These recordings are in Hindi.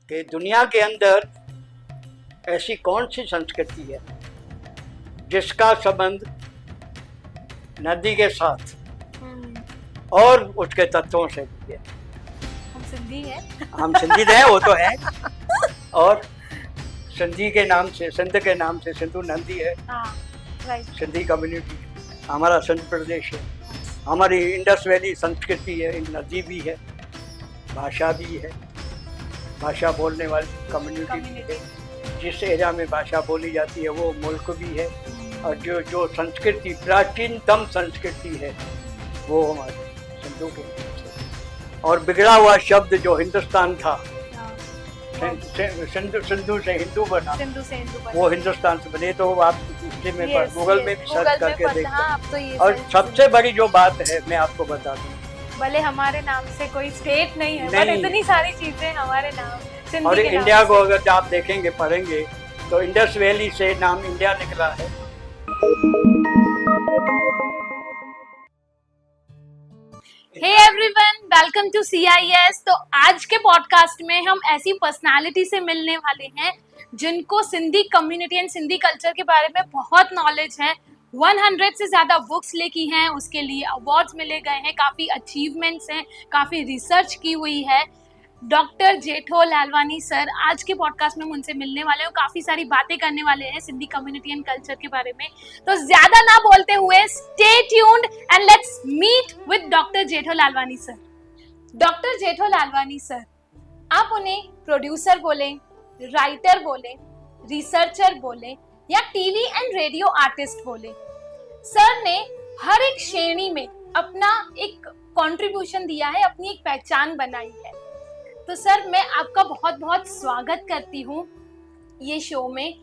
कि दुनिया के अंदर ऐसी कौन सी संस्कृति है जिसका संबंध नदी के साथ और उसके तत्वों से भी है। हम सिंधी हैं। हम सिंधी हैं, वो तो है। और सिंधी के नाम से, सिंध के नाम से सिंधु नदी है। राइट। सिंधी कम्युनिटी हमारा सिंध प्रदेश है। हमारी इंडस वैली संस्कृति है, नदी भी है, भाषा भी है, भाषा बोलने वाली कम्युनिटी भी है। जिस एरिया में भाषा बोली जाती है वो मुल्क भी है। और जो संस्कृति प्राचीनतम संस्कृति है वो हमारे सिंधु के नाम से। और बिगड़ा हुआ शब्द जो हिंदुस्तान था, सिंधु से हिंदू बना, वो हिंदुस्तान से बने। तो आप में गूगल में भी सर्च करके देखते। और सबसे बड़ी जो बात है मैं आपको बता दूं, भले हमारे नाम से कोई स्टेट नहीं है, पर इतनी सारी चीजें हमारे नाम सिंधी और के इंडिया नाम को अगर आप देखेंगे पढ़ेंगे तो इंडस वैली से नाम इंडिया निकला है। Hey everyone, welcome to CIS। तो आज के पॉडकास्ट में हम ऐसी पर्सनालिटी से मिलने वाले हैं जिनको Sindhi community and Sindhi culture के बारे में बहुत नॉलेज है। 100 से ज़्यादा बुक्स लिखी हैं, उसके लिए अवार्ड्स मिले गए हैं, काफ़ी अचीवमेंट्स हैं, काफ़ी रिसर्च की हुई है। डॉक्टर जेठो लालवानी सर आज के पॉडकास्ट में हम उनसे मिलने वाले हैं, काफ़ी सारी बातें करने वाले हैं सिंधी कम्युनिटी एंड कल्चर के बारे में। तो ज़्यादा ना बोलते हुए stay tuned and let's meet with doctor Jetho Lalwani sir. Doctor Jetho Lalwani sir, आप उन्हें प्रोड्यूसर बोले, राइटर बोले, रिसर्चर बोले या टीवी एंड रेडियो आर्टिस्ट बोले, सर ने हर एक श्रेणी में अपना एक कंट्रीब्यूशन दिया है, अपनी एक पहचान बनाई है। तो सर मैं आपका बहुत बहुत स्वागत करती हूँ ये शो में।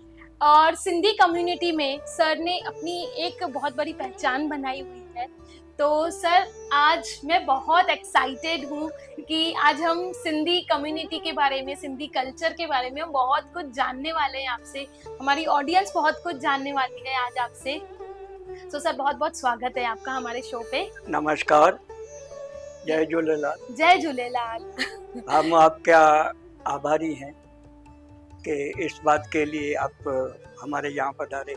और सिंधी कम्युनिटी में सर ने अपनी एक बहुत बड़ी पहचान बनाई हुई है। तो सर आज मैं बहुत एक्साइटेड हूँ कि आज हम सिंधी कम्युनिटी के बारे में, सिंधी कल्चर के बारे में हम बहुत कुछ जानने वाले हैं आपसे। हमारी ऑडियंस बहुत कुछ जानने वाली है आज आपसे। तो सर बहुत बहुत स्वागत है आपका हमारे शो पे। नमस्कार, जय झूलेलाल। जय झूलेलाल। हम आपका आभारी हैं कि इस बात के लिए आप हमारे यहाँ पधारे।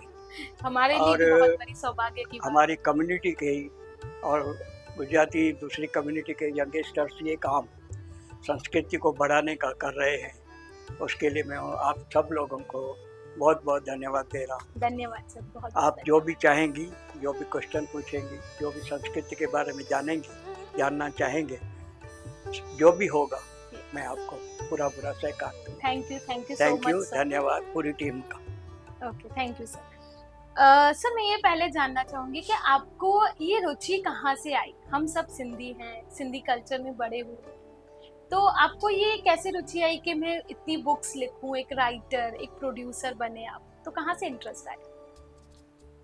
हमारे लिए भी बहुत बड़ी सौभाग्य की बात। हमारी कम्युनिटी के ही और गुजराती दूसरी कम्युनिटी के यंगस्टर्स ये काम संस्कृति को बढ़ाने का कर रहे हैं, उसके लिए मैं आप सब लोगों को बहुत बहुत धन्यवाद दे रहा हूँ। धन्यवाद सर, बहुत आप जो भी चाहेंगी, जो भी क्वेश्चन पूछेंगी, जो भी संस्कृति के बारे में जानना चाहेंगे, जो भी होगा मैं आपको पूरा सहकार दूंगा। Thank you so much. Thank you, धन्यवाद पूरी टीम का। Okay, thank you sir. Sir मैं ये पहले जानना चाहूंगी कि आपको ये रुचि कहाँ से आई? हम सब सिंधी हैं, सिंधी कल्चर में बड़े हुए, तो आपको ये कैसे रुचि आई कि मैं इतनी बुक्स लिखूं, एक राइटर, एक प्रोड्यूसर बने आप? तो कहाँ से इंटरेस्ट आया?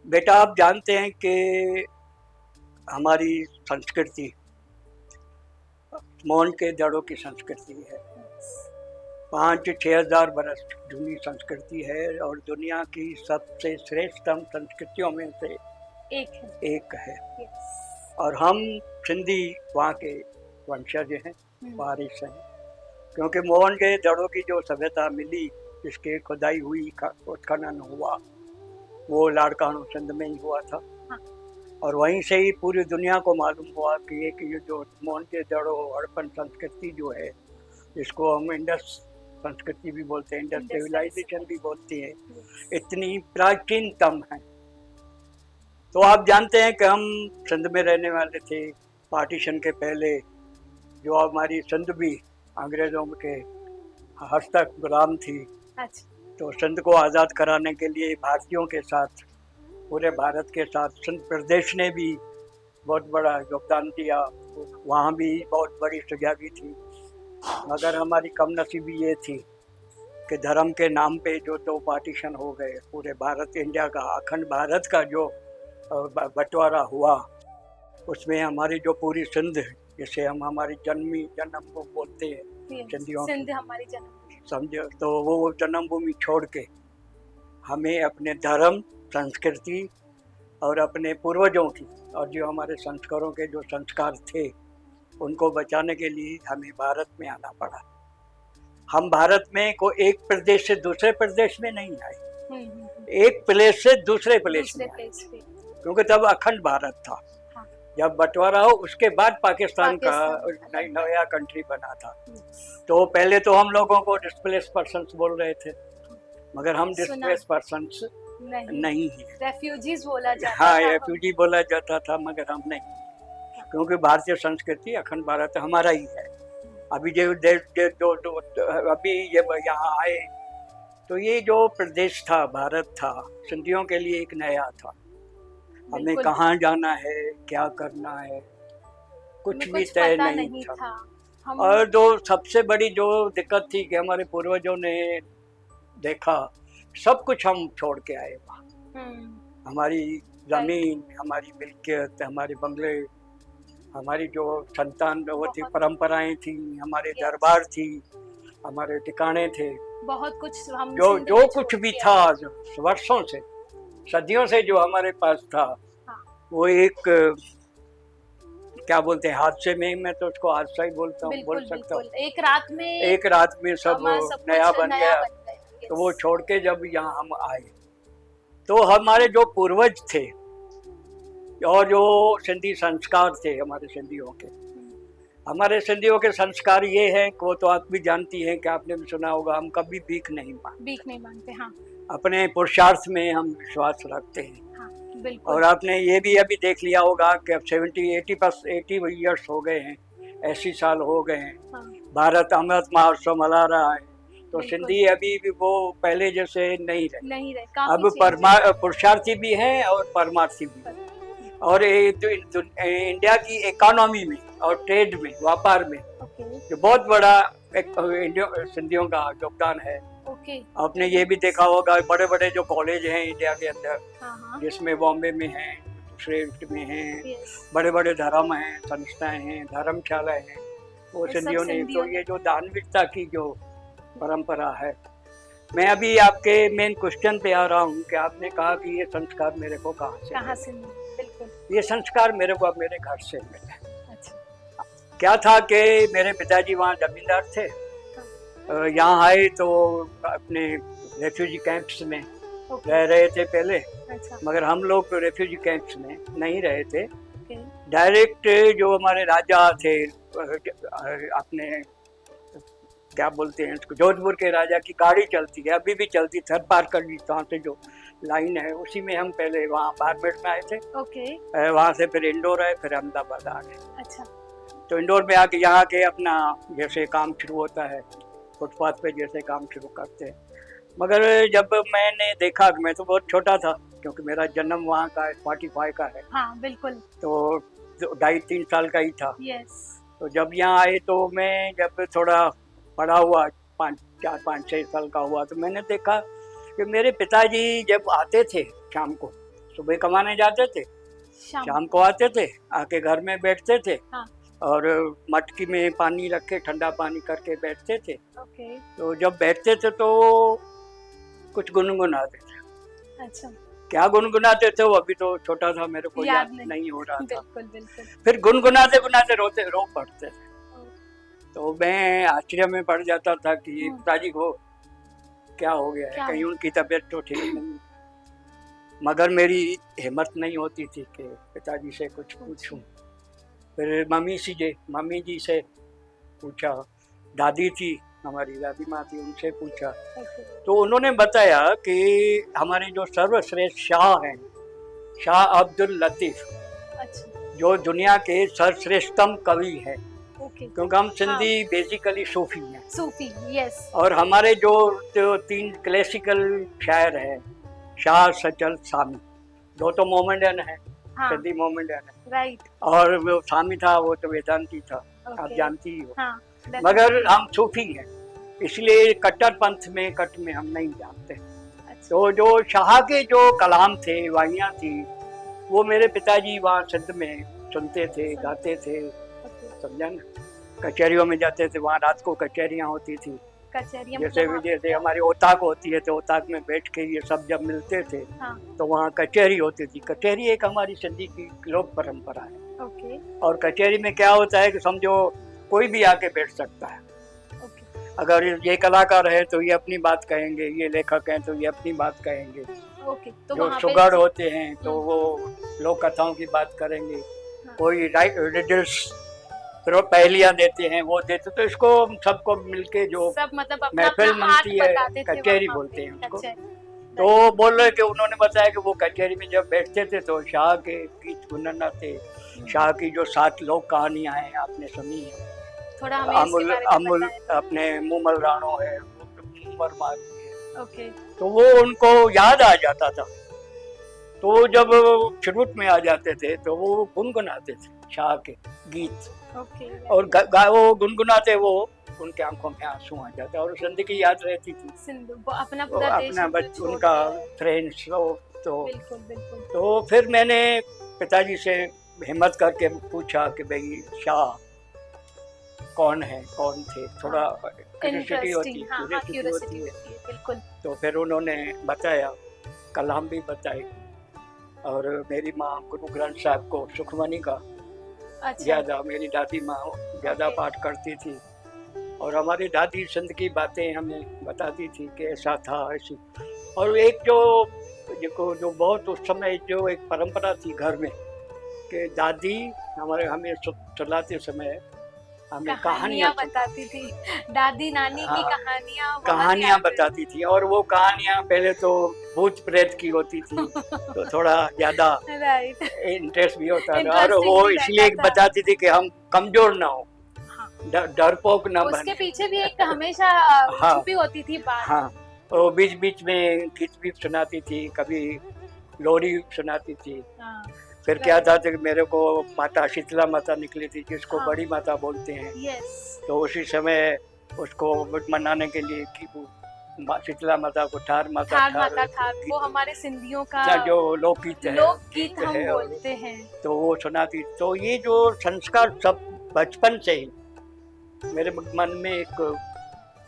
बेटा आप जानते हैं कि हमारी संस्कृति मोहन के दड़ों की संस्कृति है। 5-6 हजार बरस जूनी संस्कृति है और दुनिया की सबसे श्रेष्ठतम संस्कृतियों में से एक है। और हम सिंधी वहाँ के वंशज हैं, वारिस हैं। क्योंकि मोहन के दड़ों की जो सभ्यता मिली, जिसके खुदाई हुई, उत्खनन हुआ, वो लाड़काणा सिंध में ही हुआ था। और वहीं से ही पूरी दुनिया को मालूम हुआ कि एक ये जो मोहन के दड़ों हड़प्पन संस्कृति जो है, जिसको हम इंडस संस्कृति भी बोलते हैं, इंडस सिविलाइजेशन भी बोलते हैं, इतनी प्राचीनतम है। तो आप जानते हैं कि हम सिंध में रहने वाले थे। पार्टीशन के पहले जो हमारी सिंध भी अंग्रेजों के हस्तक गुलाम थी। तो सिंध को आज़ाद कराने के लिए भारतीयों के साथ, पूरे भारत के साथ सिंध प्रदेश ने भी बहुत बड़ा योगदान दिया। वहाँ भी बहुत बड़ी सजागी थी। मगर हमारी कमनसीबी ये थी कि धर्म के नाम पे जो 2 पार्टीशन हो गए, पूरे भारत, इंडिया का, अखंड भारत का जो बंटवारा हुआ, उसमें हमारी जो पूरी सिंध, जिसे हम हमारी जन्मभूमि बोलते हैं सिंधियों, सिंध हमारी जन्मभूमि समझो, तो वो जन्मभूमि छोड़ के हमें अपने धर्म, संस्कृति और अपने पूर्वजों की और जो हमारे संस्कारों के जो संस्कार थे, उनको बचाने के लिए हमें भारत में आना पड़ा। हम भारत में को एक प्रदेश से दूसरे प्रदेश में नहीं आए, एक प्लेस से दूसरे प्लेस में आए, क्योंकि तब अखंड भारत था। हाँ। जब बंटवारा हो उसके बाद पाकिस्तान का नया कंट्री बना था। तो पहले तो हम लोगों को डिस्प्लेस पर्सन्स बोल रहे थे, मगर हम डिस्प्लेस पर्सन्स नहीं है, रेफ्यूजीज बोला जाता हाँ, था। रेफ्यूजी बोला जाता था, मगर हम नहीं, क्योंकि भारतीय संस्कृति अखंड भारत हमारा ही है। अभी जो अभी ये यहाँ आए तो ये जो प्रदेश था, भारत था, सिंधियों के लिए एक नया था। हमें कहाँ जाना है, क्या करना है, कुछ भी तय नहीं था। और जो सबसे बड़ी जो दिक्कत थी कि हमारे पूर्वजों ने देखा, सब कुछ हम छोड़ के आए वहाँ। हमारी जमीन, हमारी मिल्कियत, हमारे बंगले, हमारी जो संतान वो थी, परंपराएं थी, हमारे दरबार थी, हमारे ठिकाने थे, बहुत कुछ हम जो कुछ भी था वर्षों से, सदियों से जो हमारे पास था। हाँ। वो एक क्या बोलते हैं, हादसे में, मैं तो उसको हादसा ही बोलता हूँ, बोल सकता हूँ। एक रात में सब नया बन गया। तो वो छोड़ के जब यहाँ हम आए तो हमारे जो पूर्वज थे और जो सिंधी संस्कार थे हमारे सिंधियों के संस्कार ये है कि वो तो आप भी जानती हैं कि आपने भी सुना होगा, हम कभी भीख नहीं मांगते। हाँ। अपने पुरुषार्थ में हम विश्वास रखते हैं। हाँ, बिल्कुल। और आपने ये भी अभी देख लिया होगा कि अब 80 ईयर्स हो गए हैं, 80 साल हो गए हैं। हाँ। भारत अमृत महोत्सव मना रहा है, तो सिंधी अभी भी वो पहले जैसे नहीं रहे। अब पुरुषार्थी भी हैं और परमार्थी भी। और इंडिया की इकोनॉमी में और ट्रेड में, व्यापार में जो बहुत बड़ा सिंधियों का योगदान है। आपने ये भी देखा होगा, बड़े बड़े जो कॉलेज हैं इंडिया के अंदर, जिसमें बॉम्बे में हैं, दूसरे में हैं, बड़े बड़े धर्म हैं, संस्थाएं हैं, धर्मशाला हैं, वो सिंधियों ने। तो ये जो दानविकता की जो परंपरा है, मैं अभी आपके मेन क्वेश्चन पे आ रहा हूँ कि आपने कहा कि ये संस्कार मेरे को कहाँ से मिले। ये संस्कार मेरे को अब मेरे घर से मिले। अच्छा। क्या था कि मेरे पिताजी वहाँ जमींदार थे। यहाँ आए तो अपने रेफ्यूजी कैंप्स में रह रहे थे पहले। अच्छा। मगर हम लोग रेफ्यूजी कैंप्स में नहीं रहे थे। डायरेक्ट जो हमारे राजा थे, अपने क्या बोलते हैं इसको, जोधपुर के राजा की गाड़ी चलती है, अभी भी चलती, थर पार कर ली वहाँ से जो लाइन है, उसी में हम पहले वहाँ बारमेट में आए थे। वहाँ से फिर इंदौर आए, फिर अहमदाबाद आ गए। अच्छा। तो इंदौर में आके यहाँ के अपना जैसे काम शुरू होता है, फुटपाथ पे जैसे काम शुरू करते हैं। मगर जब मैंने देखा, मैं तो बहुत छोटा था क्योंकि मेरा जन्म वहाँ का 45 का है। हाँ, बिल्कुल। तो 2.5-3 साल का ही था। यस। तो जब यहाँ आए तो मैं जब थोड़ा बड़ा हुआ, 5-6 साल का हुआ, तो मैंने देखा कि मेरे पिताजी जब आते थे शाम को, सुबह कमाने जाते थे, शाम को आते थे, आके घर में बैठते थे। हाँ। और मटकी में पानी रख के ठंडा पानी करके बैठते थे। तो जब बैठते थे तो कुछ गुनगुनाते थे। अच्छा। क्या गुनगुनाते थे वो अभी तो छोटा था, मेरे को याद नहीं हो रहा था। बिल्कुल। फिर गुनगुनाते रो पड़ते थे। तो मैं आश्चर्य में पड़ जाता था कि पिताजी को क्या हो गया है, कहीं उनकी तबीयत तो ठीक नहीं। मगर मेरी हिम्मत नहीं होती थी कि पिताजी से कुछ पूछूं। फिर मम्मी जी से पूछा, दादी थी, हमारी दादी माँ थी, उनसे पूछा। तो उन्होंने बताया कि हमारे जो सर्वश्रेष्ठ शाह हैं, शाह अब्दुल लतीफ, जो दुनिया के सर्वश्रेष्ठतम कवि हैं। क्योंकि हम सिंधी बेसिकली सूफी हैं। सूफी, यस। और हमारे जो 3 क्लासिकल शायर हैं, शाह, सचल, सामी, 2 तो मोमेंडन है। हाँ। सिंधी मोमेंडन है। राइट। और वो सामी था, वो तो वेदांती था। आप जानती ही हो। हाँ, मगर हम सूफी हैं, इसलिए कट्टर पंथ में हम नहीं जानते। अच्छा। तो जो शाह के जो कलाम थे, वाहियाँ थी, वो मेरे पिताजी वहाँ सिंध में सुनते थे, गाते थे। समझा ना? कचहरियों में जाते थे, वहाँ रात को कचहरियाँ होती थी। जैसे हमारी ओताक होती है, तो ओताक में बैठ के ये सब जब मिलते थे। हाँ। तो वहाँ कचहरी होती थी। कचहरी एक हमारी सिंधी की लोक परंपरा है। ओके। और कचहरी में क्या होता है कि समझो कोई भी आके बैठ सकता है। ओके। अगर ये कलाकार है तो ये अपनी बात कहेंगे, ये लेखक हैं तो ये अपनी बात कहेंगे, ओके, तो जो वहाँ पे सुगढ़ होते हैं तो वो लोक कथाओं की बात करेंगे, हाँ। कोई रिडल्स पहेलियां देते हैं वो देते, तो इसको हम सबको मिलके जो सब मतलब अपना महफिल अपना आर्ट बनती है, बताते थे कचहरी वहाँ बोलते पे। हैं उसको। अच्छा, तो बोल रहे कि उन्होंने बताया कि वो कचहरी में जब बैठते थे तो शाह के गीत गुनगुनाते, शाह की जो 7 लोक कहानियां हैं आपने सुनी है, थोड़ा हमें इसके अमुल बारे में अमुल बताएं। अपने मूमल राणो है, उमर माली है, ओके, तो वो उनको याद आ जाता था, तो जब शुरू में आ जाते थे तो वो गुनगुनाते थे शाह के गीत, ओके, और वो गुनगुनाते वो उनके आंखों में आंसू आ जाते और जिंदगी की याद रहती थी, सिंधु वो अपना तो पूरा देश अपना उनको छोड़ उनका के। फ्रेंड्स तो बिल्कुल बिल्कुल। तो फिर मैंने पिताजी से हिम्मत करके पूछा कि भाई शाह कौन है, कौन थे, थोड़ा क्यूरियोसिटी होती इंटरेस्टिंग, हाँ हाँ, क्यूरियोसिटी होती है, बिल्कुल। तो फिर उन्होंने बताया, कलाम भी बताए, और मेरी माँ गुरु ग्रंथ साहब को सुखमनी का अच्छा, ज्यादा, मेरी दादी माँ ज्यादा ओके। पाठ करती थी, और हमारी दादी संत की बातें हमें बताती थी कि ऐसा था ऐसी, और एक जो बहुत उस समय जो एक परंपरा थी घर में कि दादी हमें सुलाते समय हमें कहानियाँ बताती थी, दादी नानी की हाँ, कहानियाँ कहानियाँ बताती थी, और वो कहानियाँ पहले तो भूत प्रेत की होती थी तो थोड़ा ज्यादा राइट, इंटरेस्ट भी होता था, और इंटरेस्टिंग वो भी इसलिए रहता था। बताती थी कि हम कमजोर ना हो, हाँ, डरपोक ना उसके बने। पीछे भी एक हमेशा हाँ, छुपी होती थी बात। हाँ, वो बीच बीच में गीत भी सुनाती थी, कभी लोरी सुनाती थी। हाँ, फिर क्या था कि मेरे को माता शीतला माता निकली थी, जिसको हाँ, बड़ी माता बोलते हैं, यस, तो उसी समय उसको मनाने के लिए कि शीतला माता को ठार माता ठार वो हमारे सिंधियों का जो लोकगीत है, लोकगीत हम है, बोलते हैं। तो वो सुनाती। तो ये जो संस्कार सब बचपन से ही मेरे मन में एक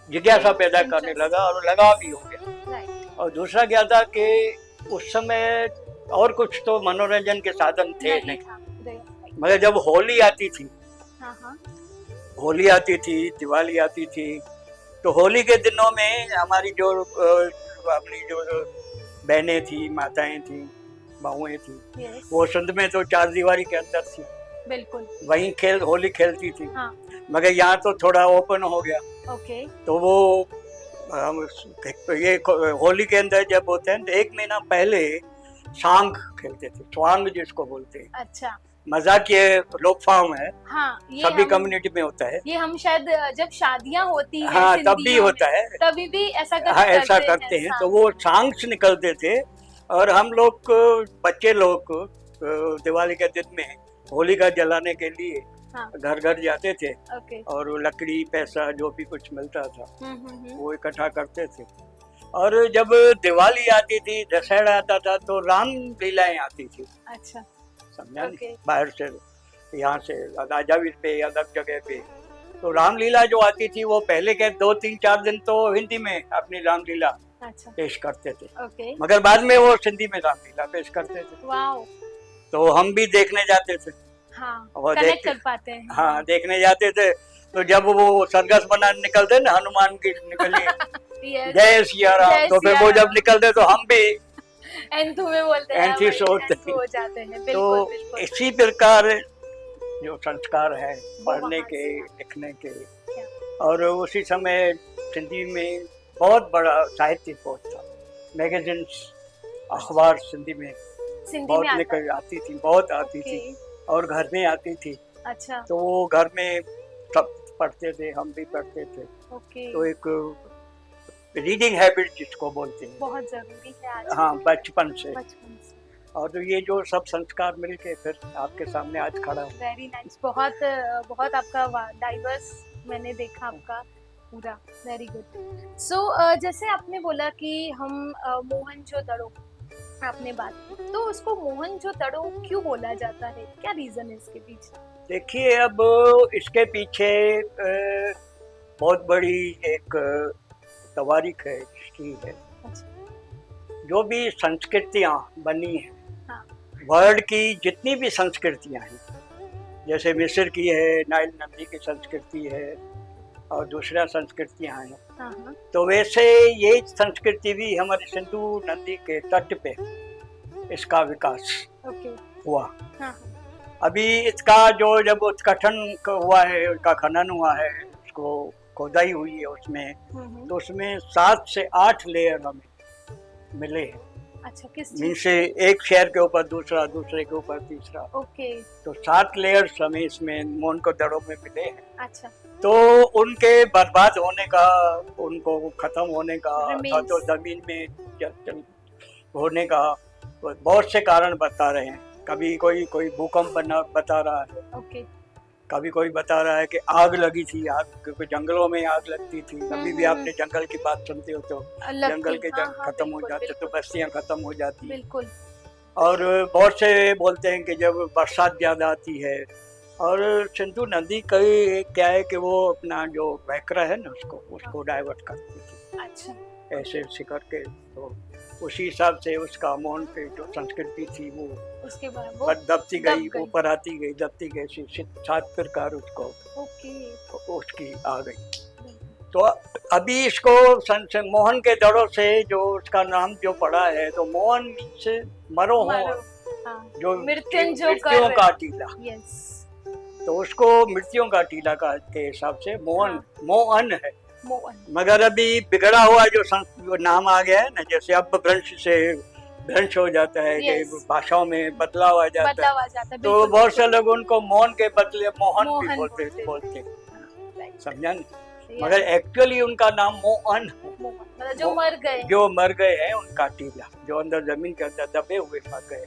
जिज्ञासा पैदा करने लगा, और लगा भी हो गया। राइट, और दूसरा क्या था कि उस समय और कुछ तो मनोरंजन के साधन थे नहीं, मगर जब होली आती थी, हाँ हाँ, होली आती थी, दिवाली आती थी, तो होली के दिनों में हमारी जो अपनी जो बहनें थी, माताएं थी, बहुएं थी, यस, वो संध में तो 4 दीवारी के अंदर थी, बिल्कुल, वहीं होली खेलती थी। हाँ, मगर यहाँ तो थोड़ा ओपन हो गया, ओके, तो वो हम ये होली के अंदर जब होते हैं तो 1 महीना पहले सांग खेलते थे, स्वांग जिसको बोलते हैं, अच्छा, मजाक ये लोक फॉर्म है, हाँ, ये सभी हम कम्युनिटी में होता है, ये हम शायद जब शादियां होती हैं हाँ तब भी सिंधियों होता में, है, तभी भी ऐसा हाँ ऐसा करते हैं। तो वो सांग्स निकलते थे, और हम लोग बच्चे लोग दिवाली के दिन में होलिका जलाने के लिए हाँ, घर घर जाते थे, ओके, और लकड़ी पैसा जो भी कुछ मिलता था हम्म, वो इकट्ठा करते थे। और जब दिवाली आती थी, दशहरा आता था, तो राम लीलाएं आती थी, अच्छा, समझा नहीं? ओके, बाहर से, यहाँ से राजावीर पे या अलग जगह पे, तो रामलीला जो आती थी वो पहले के 2-3-4 दिन तो हिंदी में अपनी रामलीला अच्छा, पेश करते थे, ओके, मगर बाद में वो सिंधी में रामलीला पेश करते थे, वाओ, तो हम भी देखने जाते थे। हाँ, और कनेक्ट कर पाते हैं, हाँ देखने जाते थे, तो जब वो सरगस बना निकलते ना, हनुमान की निकली Yes, जय सिया राम, जय तो फिर सिया वो जब राम। निकलते तो हम भी एंथू में बोलते हैं, एंथी वही, सोचते एंथू हो जाते हैं, तो बिल्कुल बिल्कुल, इसी प्रकार जो संस्कार है पढ़ने वहाँ के, से लिखने के, क्या? और उसी समय सिंधी में बहुत बड़ा साहित्य कोश था, मैगजीन्स, अखबार सिंधी में सिंधी बहुत में आता निकल आती थी, बहुत आती ओके, थी, और घर में आती थी, अच्छा, तो वो घर में सब पढ़ते थे, हम भी पढ़ते थे, ओके, तो एक रीडिंग हैबिट जिसको बोलते हैं, बहुत जरूरी है आज हाँ बचपन से, बचपन से। और ये जो सब संस्कार मिलके फिर आपके सामने आज खड़ा हूँ। वेरी नाइस, बहुत बहुत आपका डाइवर्स मैंने देखा आपका पूरा, वेरी गुड। सो जैसे आपने बोला कि हम मोहनजोदड़ो आपने बात की, तो उसको मोहनजोदड़ो क्यों बोला जाता है, क्या रीजन है इसके पीछे? देखिए, अब इसके पीछे बहुत बड़ी एक तवारीख है इसकी है। अच्छा, जो भी संस्कृतियाँ बनी हैं, हाँ, वर्ल्ड की जितनी भी संस्कृतियाँ हैं, जैसे मिस्र की है, नाइल नदी की संस्कृति है, और दूसरा संस्कृतियां हैं। हाँ। तो वैसे ये संस्कृति भी हमारे सिंधु नदी के तट पे इसका विकास हुआ। हाँ। अभी इसका जो जब उत्खनन हुआ है, उसका खनन हुआ है, उसको खोदाई हुई है उसमें, तो उसमें 7 से 8 लेयर हमें मिले हैं। अच्छा, किस मीन से एक शहर के ऊपर दूसरा, दूसरे के ऊपर तीसरा। ओके। तो 7 लेयर्स हमें इसमें मोहनको दड़ों में मिले हैं। अच्छा। तो उनके बर्बाद होने का, उनको खत्म होने का, तो जमीन में होने का बहुत से कारण बता रहे हैं। कभी कोई भूकंप बता रहा है। ओके। कभी कोई बता रहा है कि आग लगी थी, आग क्योंकि जंगलों में आग लगती थी। कभी भी आपने जंगल की बात सुनते हो तो जंगल के खत्म हो जाते तो बस्तियां खत्म हो जाती। बिल्कुल। और बहुत से बोलते हैं कि जब बरसात ज्यादा आती है, और सिंधु नदी का क्या है कि वो अपना जो वैकरा है ना उसको डाइवर्ट करती थी। अच्छा। ऐसे ऐसे करके, तो उसी हिसाब से उसका मोहन पे जो संस्कृति थी वो उसके बाद दबती गई, ऊपर आती गई, दबती गई, 7 प्रकार उसको उसकी आ गई। तो अभी इसको मोहन के दड़ों से जो उसका नाम जो पड़ा है, तो मोहन से मरो हो, जो मृत्युओं का टीला, तो उसको मृत्युओं का टीला के हिसाब से मोहन है। मगर अभी बिगड़ा हुआ जो नाम आ गया है ना, जैसे अब भ्रंश से भ्रंश हो जाता है कि भाषाओं में बदलाव आ जाता है, तो बहुत से लोग उनको मोहन के बदले मोहन भी बोलते समझा नहीं। मगर एक्चुअली उनका नाम मोहन है, जो मर गए हैं उनका टीला, जो अंदर जमीन के अंदर दबे हुए मर गए।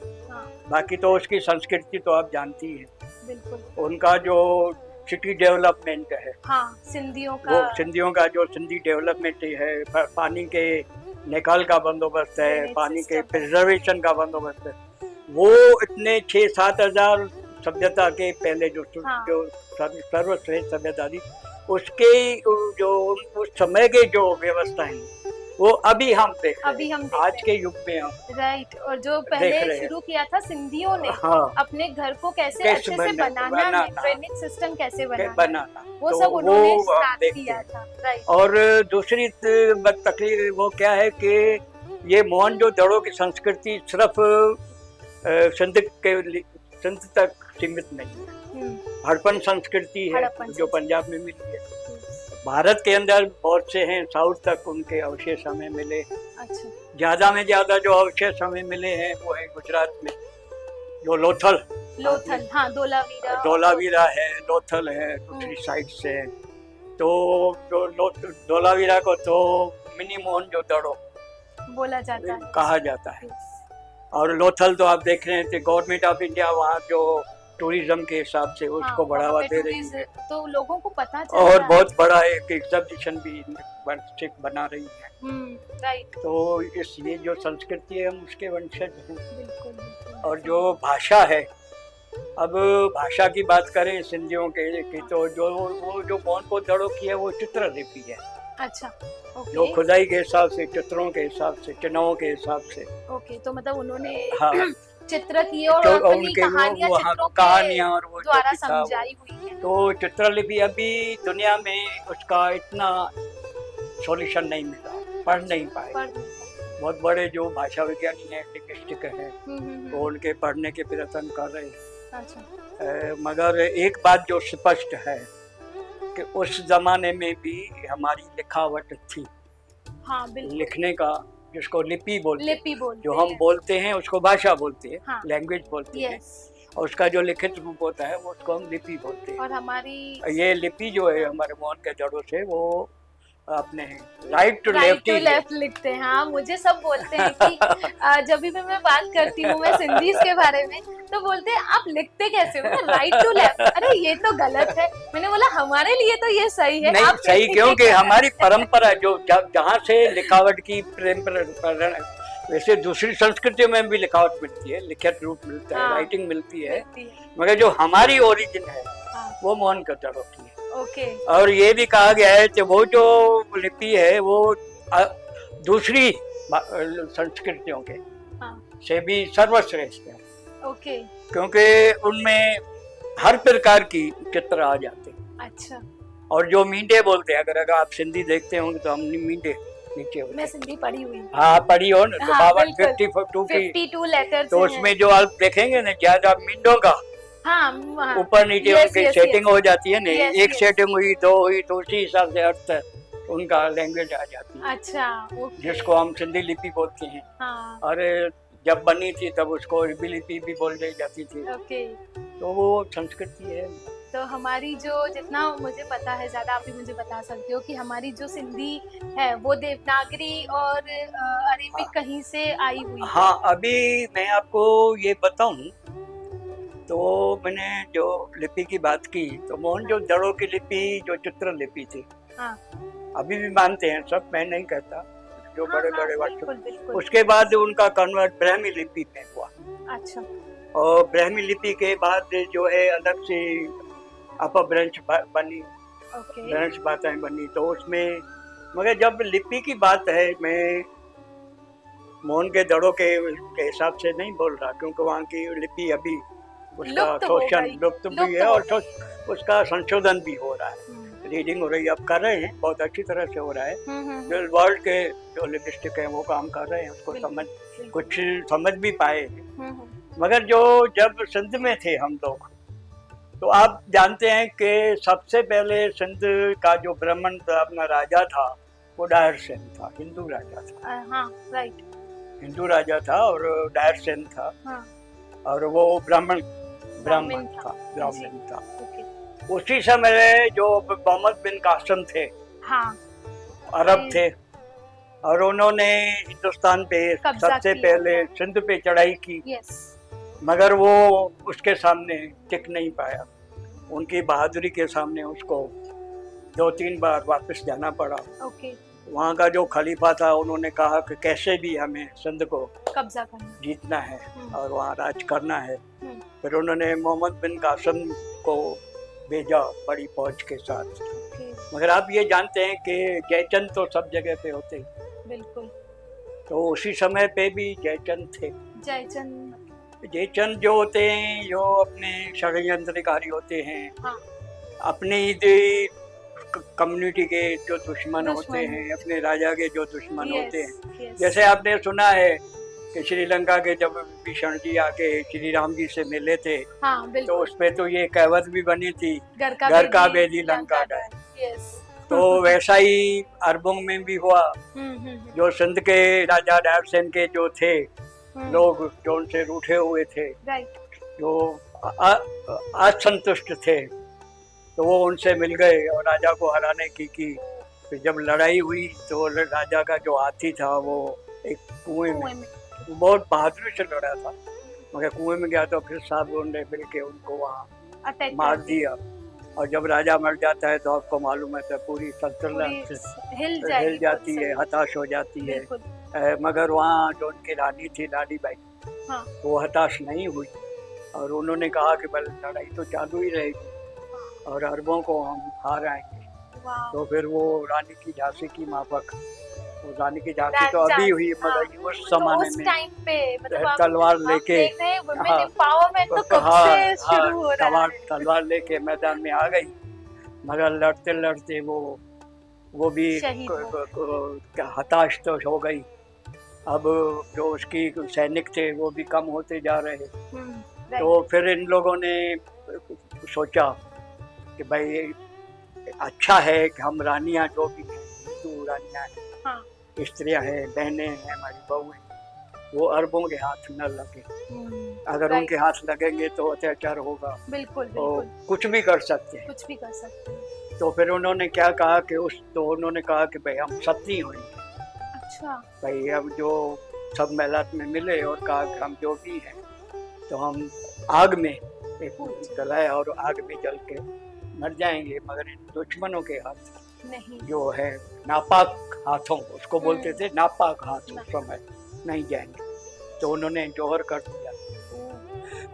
बाकी तो उसकी संस्कृति तो आप जानती है। उनका जो सिटी डेवलपमेंट है, सिंधियों का जो सिंधी डेवलपमेंट है, पानी के निकाल का बंदोबस्त है, पानी के प्रिजर्वेशन का बंदोबस्त है, वो इतने 6-7 हजार सभ्यता के पहले जो सर्वश्रेष्ठ सभ्यता थी, उसके जो उस समय के जो व्यवस्था है वो अभी हम देख रहे हैं, आज के युग में हम राइट। और जो पहले शुरू किया था सिंधियों ने, अपने घर को कैसे अच्छे से बनाना, ड्रेनेज सिस्टम कैसे बनाना, वो सब उन्होंने स्टार्ट किया था। राइट। और दूसरी तकलीफ वो क्या है कि ये मोहनजोदड़ो की संस्कृति सिर्फ सिंध तक सीमित नहीं है, हड़प्पन संस्कृति है जो पंजाब में मिली है। भारत के अंदर बहुत से हैं, साउथ तक उनके अवशेष हमें मिले। अच्छा। ज्यादा में ज्यादा जो अवशेष हमें मिले हैं वो है गुजरात में, जो लोथल, हाँ, धोलावीरा है, लोथल है, दूसरी साइड से। तो जो धोलावीरा को तो मिनी मोहनजोदड़ो बोला जाता है, कहा जाता है। और लोथल तो आप देख रहे हैं, गवर्नमेंट ऑफ इंडिया वहाँ जो टूरिज्म के हिसाब से उसको बढ़ावा दे रही है, तो लोगों को पता चलता और बहुत बड़ा एक एग्जीबिशन भी बना रही है। राइट। तो इसलिए जो संस्कृति है हम उसके वंशज हैं। और जो भाषा है, अब भाषा की बात करें सिंधियों की, तो जो मोहनजोदड़ो की है वो चित्रलिपि है। अच्छा। जो खुदाई के हिसाब से, चित्रों के हिसाब से, चिन्हों के हिसाब से। ओके। तो मतलब उन्होंने चित्र किए और अपनी कहानियां और वो द्वारा समझाई हुई है। तो चित्रलिपि अभी दुनिया में उसका इतना सॉल्यूशन नहीं मिला, पढ़ नहीं पाए। बहुत बड़े जो भाषा विज्ञानी हैं, लिंग्विस्टिक हैं, वो उनके पढ़ने के प्रयत्न कर रहे हैं। अच्छा। मगर एक बात जो स्पष्ट है कि उस जमाने में भी हमारी लिखावट थी। हाँ, बिल्कुल। लिखने का, जिसको लिपि बोलते जो हैं। हम बोलते हैं उसको भाषा बोलते हैं, हाँ। लैंग्वेज बोलते हैं, और उसका जो लिखित रूप होता है वो उसको हम लिपि बोलते हैं। और हमारी ये लिपि जो है हमारे मोहनजोदड़ो से, वो अपने राइट टू लेफ्ट लिखते हैं। हाँ, मुझे सब बोलते हैं कि जब भी मैं बात करती हूँ मैं सिंधीज के बारे में, तो बोलते हैं आप लिखते कैसे हो, राइट टू लेफ्ट। अरे ये तो गलत है। मैंने बोला हमारे लिए तो ये सही है। नहीं, सही क्योंकि हमारी परंपरा जो जहाँ से लिखावट की वैसे दूसरी संस्कृतियों में भी लिखावट मिलती है, लिखित रूप मिलता है, राइटिंग मिलती है, मगर जो हमारी ओरिजिन है वो मोहनजोदड़ो की है। ओके। और ये भी कहा गया है कि वो जो लिपि है वो दूसरी संस्कृतियों के से भी सर्वश्रेष्ठ है। ओके। क्योंकि उनमें हर प्रकार की चित्र आ जाते हैं। अच्छा। और जो मींडे बोलते हैं, अगर आप सिंधी देखते होंगे तो हम मींडे नीचे होते मैं हैं। सिंधी पढ़ी हुई हूँ। हाँ पढ़ी हो ना, तो हाँ, बावन बिल्कुल। 52 की 52 लेटर्स तो उसमें जो आप देखेंगे ना ज्यादा मींडों का हाँ, हाँ, ऊपर नीचे yes, उनकी yes, सेटिंग yes. हो जाती है ना, Yes, एक yes. सेटिंग हुई, दो हुई, तो उसी हिसाब से अर्थ उनका लैंग्वेज आ जाती है, अच्छा, ओके। जिसको हम सिंधी लिपि बोलते हैं। हाँ, और जब बनी थी तब उसको अरबी लिपि भी बोल दी जाती थी। ओके। तो वो संस्कृति है। तो हमारी जो, जितना मुझे पता है, ज़्यादा आप भी मुझे बता सकते हो कि हमारी जो सिंधी है वो देवनागरी और अरेबिक कहीं से आई हुई है। हाँ, अभी मैं आपको ये बताऊं तो मैंने जो लिपि की बात की तो मोहनजोदड़ो की लिपि जो चित्र लिपि थी, हाँ, अभी भी मानते हैं सब, मैं नहीं कहता, जो हाँ, बड़े हाँ, बड़े बिल्कुल, बिल्कुल। उसके बाद उनका कन्वर्ट ब्राह्मी लिपि में हुआ। अच्छा, और ब्राह्मी लिपि के बाद जो है अलग से अपभ्रंश बनी, ओके, भ्रंश भाषाएं बनी। तो उसमें मगर जब लिपि की बात है, मैं मोहन के दड़ों के हिसाब से नहीं बोल रहा, क्योंकि वहाँ की लिपि अभी उसका लुप्त हो शोषण गई, लुप्त भी लुप्त है हो और उसका संशोधन भी हो रहा है। रीडिंग हो रही है, अब कर रहे हैं, बहुत अच्छी तरह से हो रहा है। जो वर्ल्ड के जो लिंग्विस्टिक हैं वो काम कर रहे हैं, उसको समझ कुछ समझ भी पाए हैं। मगर जो जब सिंध में थे हम लोग, तो आप जानते हैं कि सबसे पहले सिंध का जो ब्राह्मण अपना राजा था वो डायर सेन था, हिंदू राजा था। हाँ, राइट, हिंदू राजा था और डायर सेन था। हाँ, और वो ब्राह्मण था। उसी समय जो मोहम्मद बिन कासिम थे, हाँ, अरब थे, और उन्होंने हिंदुस्तान पे सबसे पहले सिंध पे चढ़ाई की। मगर वो उसके सामने टिक नहीं पाया, उनकी बहादुरी के सामने उसको 2-3 बार वापस जाना पड़ा। वहाँ का जो खलीफा था उन्होंने कहा कि कैसे भी हमें सिंध को कब्जा करना, जीतना है और वहाँ राज करना है। फिर उन्होंने मोहम्मद बिन कासिम को भेजा बड़ी फौज के साथ। मगर आप ये जानते हैं कि जयचंद तो सब जगह पे होते हैं, बिल्कुल। तो उसी समय पे भी जयचंद थे। जयचंद जो होते हैं, जो अपने षड्यंत्रकारी होते हैं, हाँ, अपनी कम्युनिटी के जो दुश्मन होते हैं, अपने राजा के जो दुश्मन होते हैं। जैसे आपने सुना है कि श्रीलंका के जब भीषण जी आके श्री राम जी से मिले थे, हाँ, तो उसपे तो ये कहावत भी बनी थी, घर का बेदी लंका का। तो वैसा ही अरबों में भी हुआ। जो सिंध के राजा डायर सेन के जो थे लोग, जो उनसे रूठे हुए थे, जो असंतुष्ट थे, तो वो उनसे मिल गए और राजा को हराने की। फिर जब लड़ाई हुई तो राजा का जो हाथी था वो एक कुएं में, बहुत बहादुरी से लड़ा था, मगर कुएं में गया तो फिर साहब ने मिल के उनको वहाँ मार दिया। और जब राजा मर जाता है तो आपको मालूम है तो पूरी सल्तनत हिल जाती है, हताश हो जाती है। मगर वहाँ जो उनकी रानी थी, रानी बाई, हाँ, वो हताश नहीं हुई और उन्होंने कहा कि बल लड़ाई तो चालू ही रहेगी और अरबों को हम हार आएंगे। तो फिर वो रानी की झांसी की माफक, वो रानी की झांसी तो अभी हुई, मगर उस जमाने में टाइम पे मतलब तलवार लेके, तलवार लेके मैदान में आ गई। मगर लड़ते लड़ते वो भी हताश तो हो गई। अब जो उसकी सैनिक थे वो भी कम होते जा रहे। तो फिर इन लोगों ने सोचा कि भाई अच्छा है कि हम रानियां जो भी हैं, हिंदू रानियां हैं, हाँ, स्त्रियां हैं, बहनें हैं, हमारी बहू हैं, वो अरबों के हाथ न लगे। अगर उनके हाथ लगेंगे तो अत्याचार होगा, बिल्कुल, तो बिल्कुल। कुछ भी कर सकते हैं। तो फिर उन्होंने क्या कहा कि उन्होंने कहा कि भाई हम सती होंगे। अच्छा, भाई अब जो सब महलात में मिले और कहा कि हम जो भी हैं तो हम आग में एक जलाए और आग में जल के मर जाएंगे, मगर इन दुश्मनों के हाथ नहीं, जो है नापाक हाथों, उसको बोलते थे नापाक हाथ, उस समय नहीं जाएंगे। तो उन्होंने जोहर कर दिया।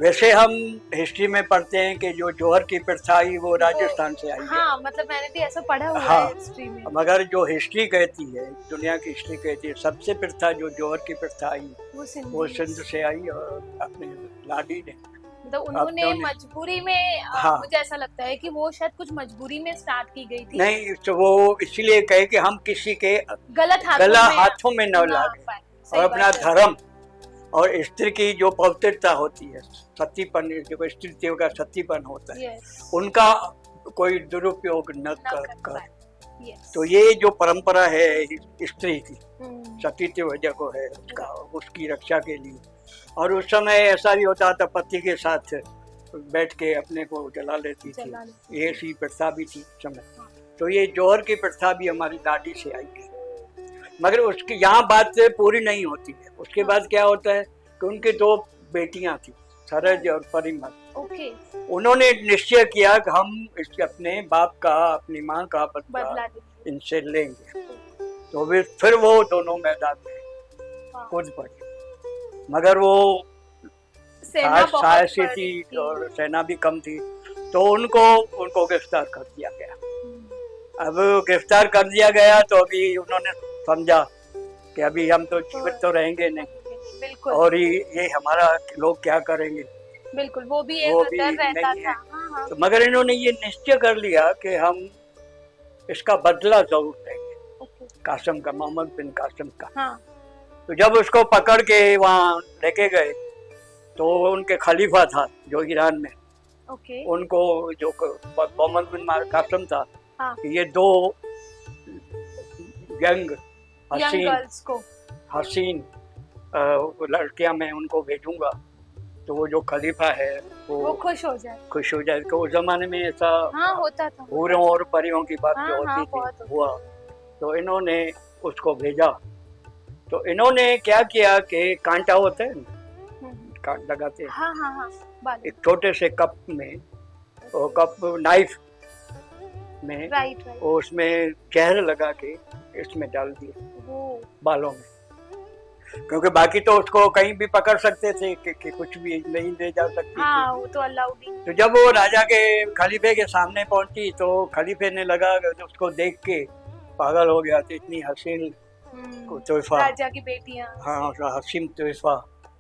वैसे हम हिस्ट्री में पढ़ते हैं कि जो जोहर की प्रथा आई वो राजस्थान से आई हाँ, है। मतलब मैंने भी ऐसा पढ़ा हुआ हाँ, है हिस्ट्री में। मगर जो हिस्ट्री कहती है, दुनिया की हिस्ट्री कहती है, सबसे प्रथा जो जोहर की प्रथा आई वो सिंध से आई और अपने लाडी ने मतलब उन्होंने तो मजबूरी में हाँ। मुझे ऐसा लगता है कि वो शायद कुछ मजबूरी में स्टार्ट की गई थी। नहीं, तो वो इसलिए कहे कि हम किसी के गलत हाथों में न लागे पाए। और अपना धर्म और स्त्री की जो पवित्रता होती है, सतीपन, जो स्त्रियों का सतीपन होता है, उनका कोई दुरुपयोग न कर। तो ये जो परंपरा है स्त्री की, सतीत्व जो है उसका, उसकी रक्षा के लिए। और उस समय ऐसा भी होता था, पति के साथ बैठ के अपने को जला लेती थी, ये सी प्रथा भी थी समय। तो ये जौहर की प्रथा भी हमारी दादी से आई है, मगर उसकी यहाँ बात पूरी नहीं होती है। उसके बाद क्या होता है कि उनकी 2 बेटियां थी, सरज और परिमल। उन्होंने निश्चय किया कि हम इसके अपने बाप का, अपनी माँ का बदला इनसे लेंगे। तो फिर वो दोनों मैदान में कूद पड़े, मगर वो साहसी थी और सेना भी कम थी, तो उनको गिरफ्तार कर दिया गया। अब गिरफ्तार कर दिया गया तो अभी उन्होंने समझा कि अभी हम तो जीवित तो रहेंगे नहीं, और ये हमारा लोग क्या करेंगे। बिल्कुल, वो भी एक डर रहता था। हाँ। तो मगर इन्होंने ये निश्चय कर लिया कि हम इसका बदला जरूर लेंगे, कासिम का, मोहम्मद बिन कासिम का। हाँ। तो जब उसको पकड़ के वहाँ लेके गए तो उनके खलीफा था जो ईरान में, उनको जो मोहम्मद बिन कासिम था, हाँ। ये 2 यंग हसीन लड़कियां मैं उनको भेजूंगा, तो वो जो खलीफा है वो खुश हो जाए। तो उस जमाने में ऐसा होता था, हूरों और परियों की बात जो होती थी हुआ। तो इन्होंने उसको भेजा। तो इन्होंने क्या किया कि कांटा होता है, काट लगाते हैं, एक छोटे से कप में, वो कप नाइफ में, उसमें जहर लगा के इसमें डाल दिया बालों में, क्योंकि बाकी तो उसको कहीं भी पकड़ सकते थे कि कुछ भी नहीं ले जा सकती थी। वो तो अलाउड ही। तो जब वो राजा के खलीफे के सामने पहुंची तो खलीफे ने लगा उसको देख के पागल हो गया था, इतनी हसीन तोहफा, राजा की बेटियां। हाँ, हसीन तोहफा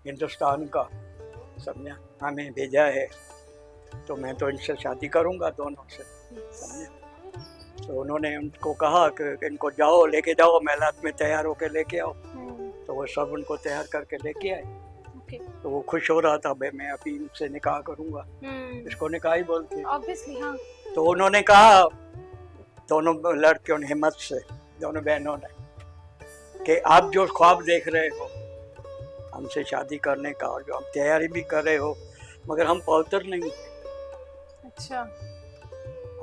हिंदुस्तान का, समझा, हमें भेजा है, तो मैं तो इनसे शादी करूंगा, दोनों से, समझा। तो उन्होंने उनको कहा कि इनको जाओ, लेके जाओ, महलात में तैयार होके लेके आओ। तो वो सब उनको तैयार करके लेके आए। तो वो खुश हो रहा था, भाई मैं अभी इनसे निकाह करूंगा, इसको निकाह ही बोलते हैं। हाँ। तो उन्होंने कहा, दोनों लड़कियों ने हिम्मत से, दोनों बहनों ने, कि आप जो ख्वाब देख रहे हो हमसे शादी करने का, और जो हम तैयारी भी कर रहे हो, मगर हम पवित्र नहीं। अच्छा,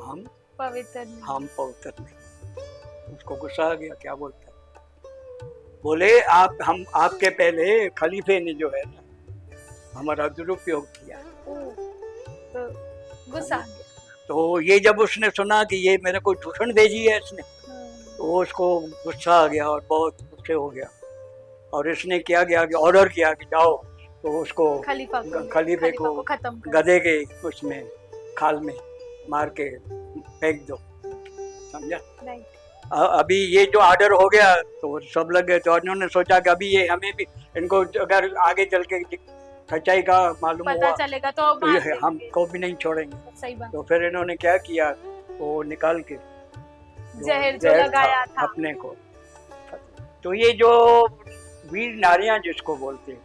हम पवित्र नहीं। उसको गुस्सा आ गया, क्या बोलता, बोले हम आपके पहले खलीफे ने जो है ना हमारा दुरुपयोग किया। तो गुस्सा आ गया। तो ये जब उसने सुना कि ये मेरे को दूषण भेजी है इसने, तो उसको गुस्सा आ गया और बहुत गुस्से हो गया, और इसने क्या किया कि ऑर्डर किया कि जाओ, तो उसको खलीफे को गधे के उसमें खाल में मार के फेंक दो, समझा। अभी ये जो ऑर्डर हो गया तो सब लग गए। तो उन्होंने सोचा कि अभी ये हमें भी, इनको अगर आगे चल के सच्चाई का मालूम हुआ चलेगा तो हमको भी नहीं छोड़ेंगे। सही बात। तो फिर इन्होंने क्या किया, वो निकाल के जहर जो लगाया था अपने को। तो ये जो वीर नारियां जिसको बोलते हैं,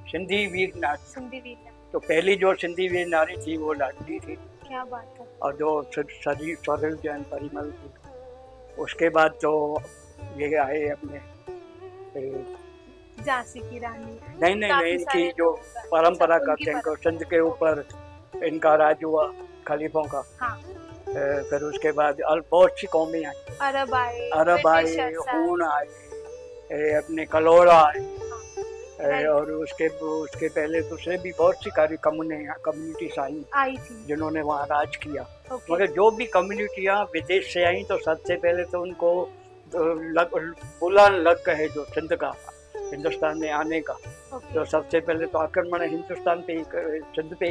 सिंधी वीर नारी, तो पहली जो सिंधी वीर नारी थी वो लाडली थी। क्या बात है। और जो सरल जैन परिमल थी। उसके बाद तो ये आए अपने झांसी की रानी। नहीं, इनकी जो परंपरा करते हैं, सिंध के ऊपर इनका राज हुआ खलीफों का। हाँ। फिर उसके बाद बहुत सी कौमें आई, अरब आए, हूण आए, अपने कलोरा आए, और उसके पहले दूसरे भी बहुत सी कम्युनिटीज आई थी जिन्होंने वहाँ राज किया। मगर जो भी कम्युनिटियाँ विदेश से आई, तो सबसे पहले तो उनको बुला लग है जो सिंध का, हिंदुस्तान में आने का। तो सबसे पहले तो आक्रमण हिंदुस्तान पे ही, सिंध पे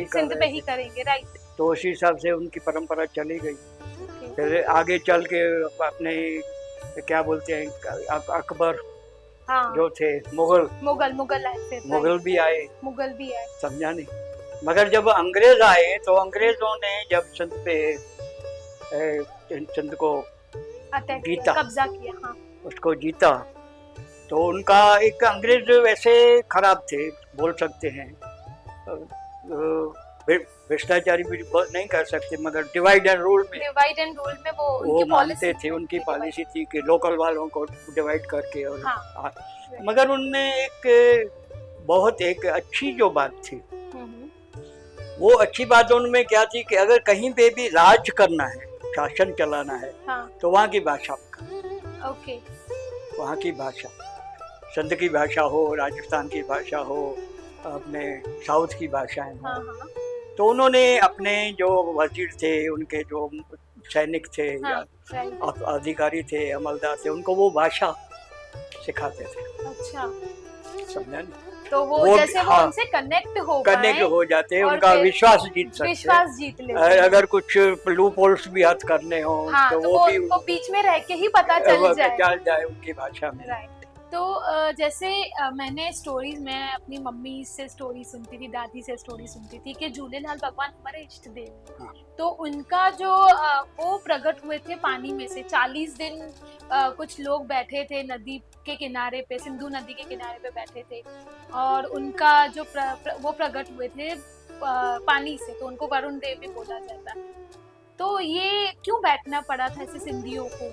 ही करेंगे, राइट। तो उसी हिसाब से उनकी परंपरा चली गई। फिर आगे चल के अपने क्या बोलते हैं, अकबर जो थे, मुगल भी आए, समझा नहीं। मगर जब अंग्रेज आए तो अंग्रेजों ने जब सिंध पे सिंध को जीता, कब्जा किया, हाँ। उसको जीता, तो उनका एक अंग्रेज वैसे खराब थे बोल सकते हैं, भ्रष्टाचारी भी नहीं कर सकते, मगर डिवाइड एंड रूल में वो मानते थे, उनकी पॉलिसी थी कि लोकल वालों को डिवाइड करके। और हाँ। मगर उनने एक बहुत एक अच्छी जो बात थी, वो अच्छी बात उनमें क्या थी कि अगर कहीं पे भी राज करना है, शासन चलाना है, हाँ। तो वहाँ की भाषा, ओके, वहाँ की भाषा, सिंध की भाषा हो, राजस्थान की भाषा हो, अपने साउथ की भाषाएं हो। हाँ। तो उन्होंने अपने जो वजीर थे, उनके जो सैनिक थे, हाँ, अधिकारी थे, अमलदार थे, उनको वो भाषा सिखाते थे। अच्छा, समझा? तो वो जैसे वो उनसे कनेक्ट हो जाते हैं, उनका विश्वास जीत लेते हैं। अगर कुछ लूप होल्स भी हद करने हो, हाँ, तो वो भी उनको बीच में रह के ही पता चल जाए उनकी भाषा में। तो जैसे मैंने स्टोरीज, मैं अपनी मम्मी से स्टोरी सुनती थी, दादी से स्टोरी सुनती थी कि झूलेलाल भगवान हमारे इष्ट देव। हाँ। तो उनका जो वो प्रकट हुए थे पानी में से, 40 दिन कुछ लोग बैठे थे नदी के किनारे पे, सिंधु नदी के किनारे पे बैठे थे, और उनका जो वो प्रकट हुए थे पानी से, तो उनको वरुण देव भी बोला जाता है। तो ये क्यों बैठना पड़ा था ऐसे सिंधियों को?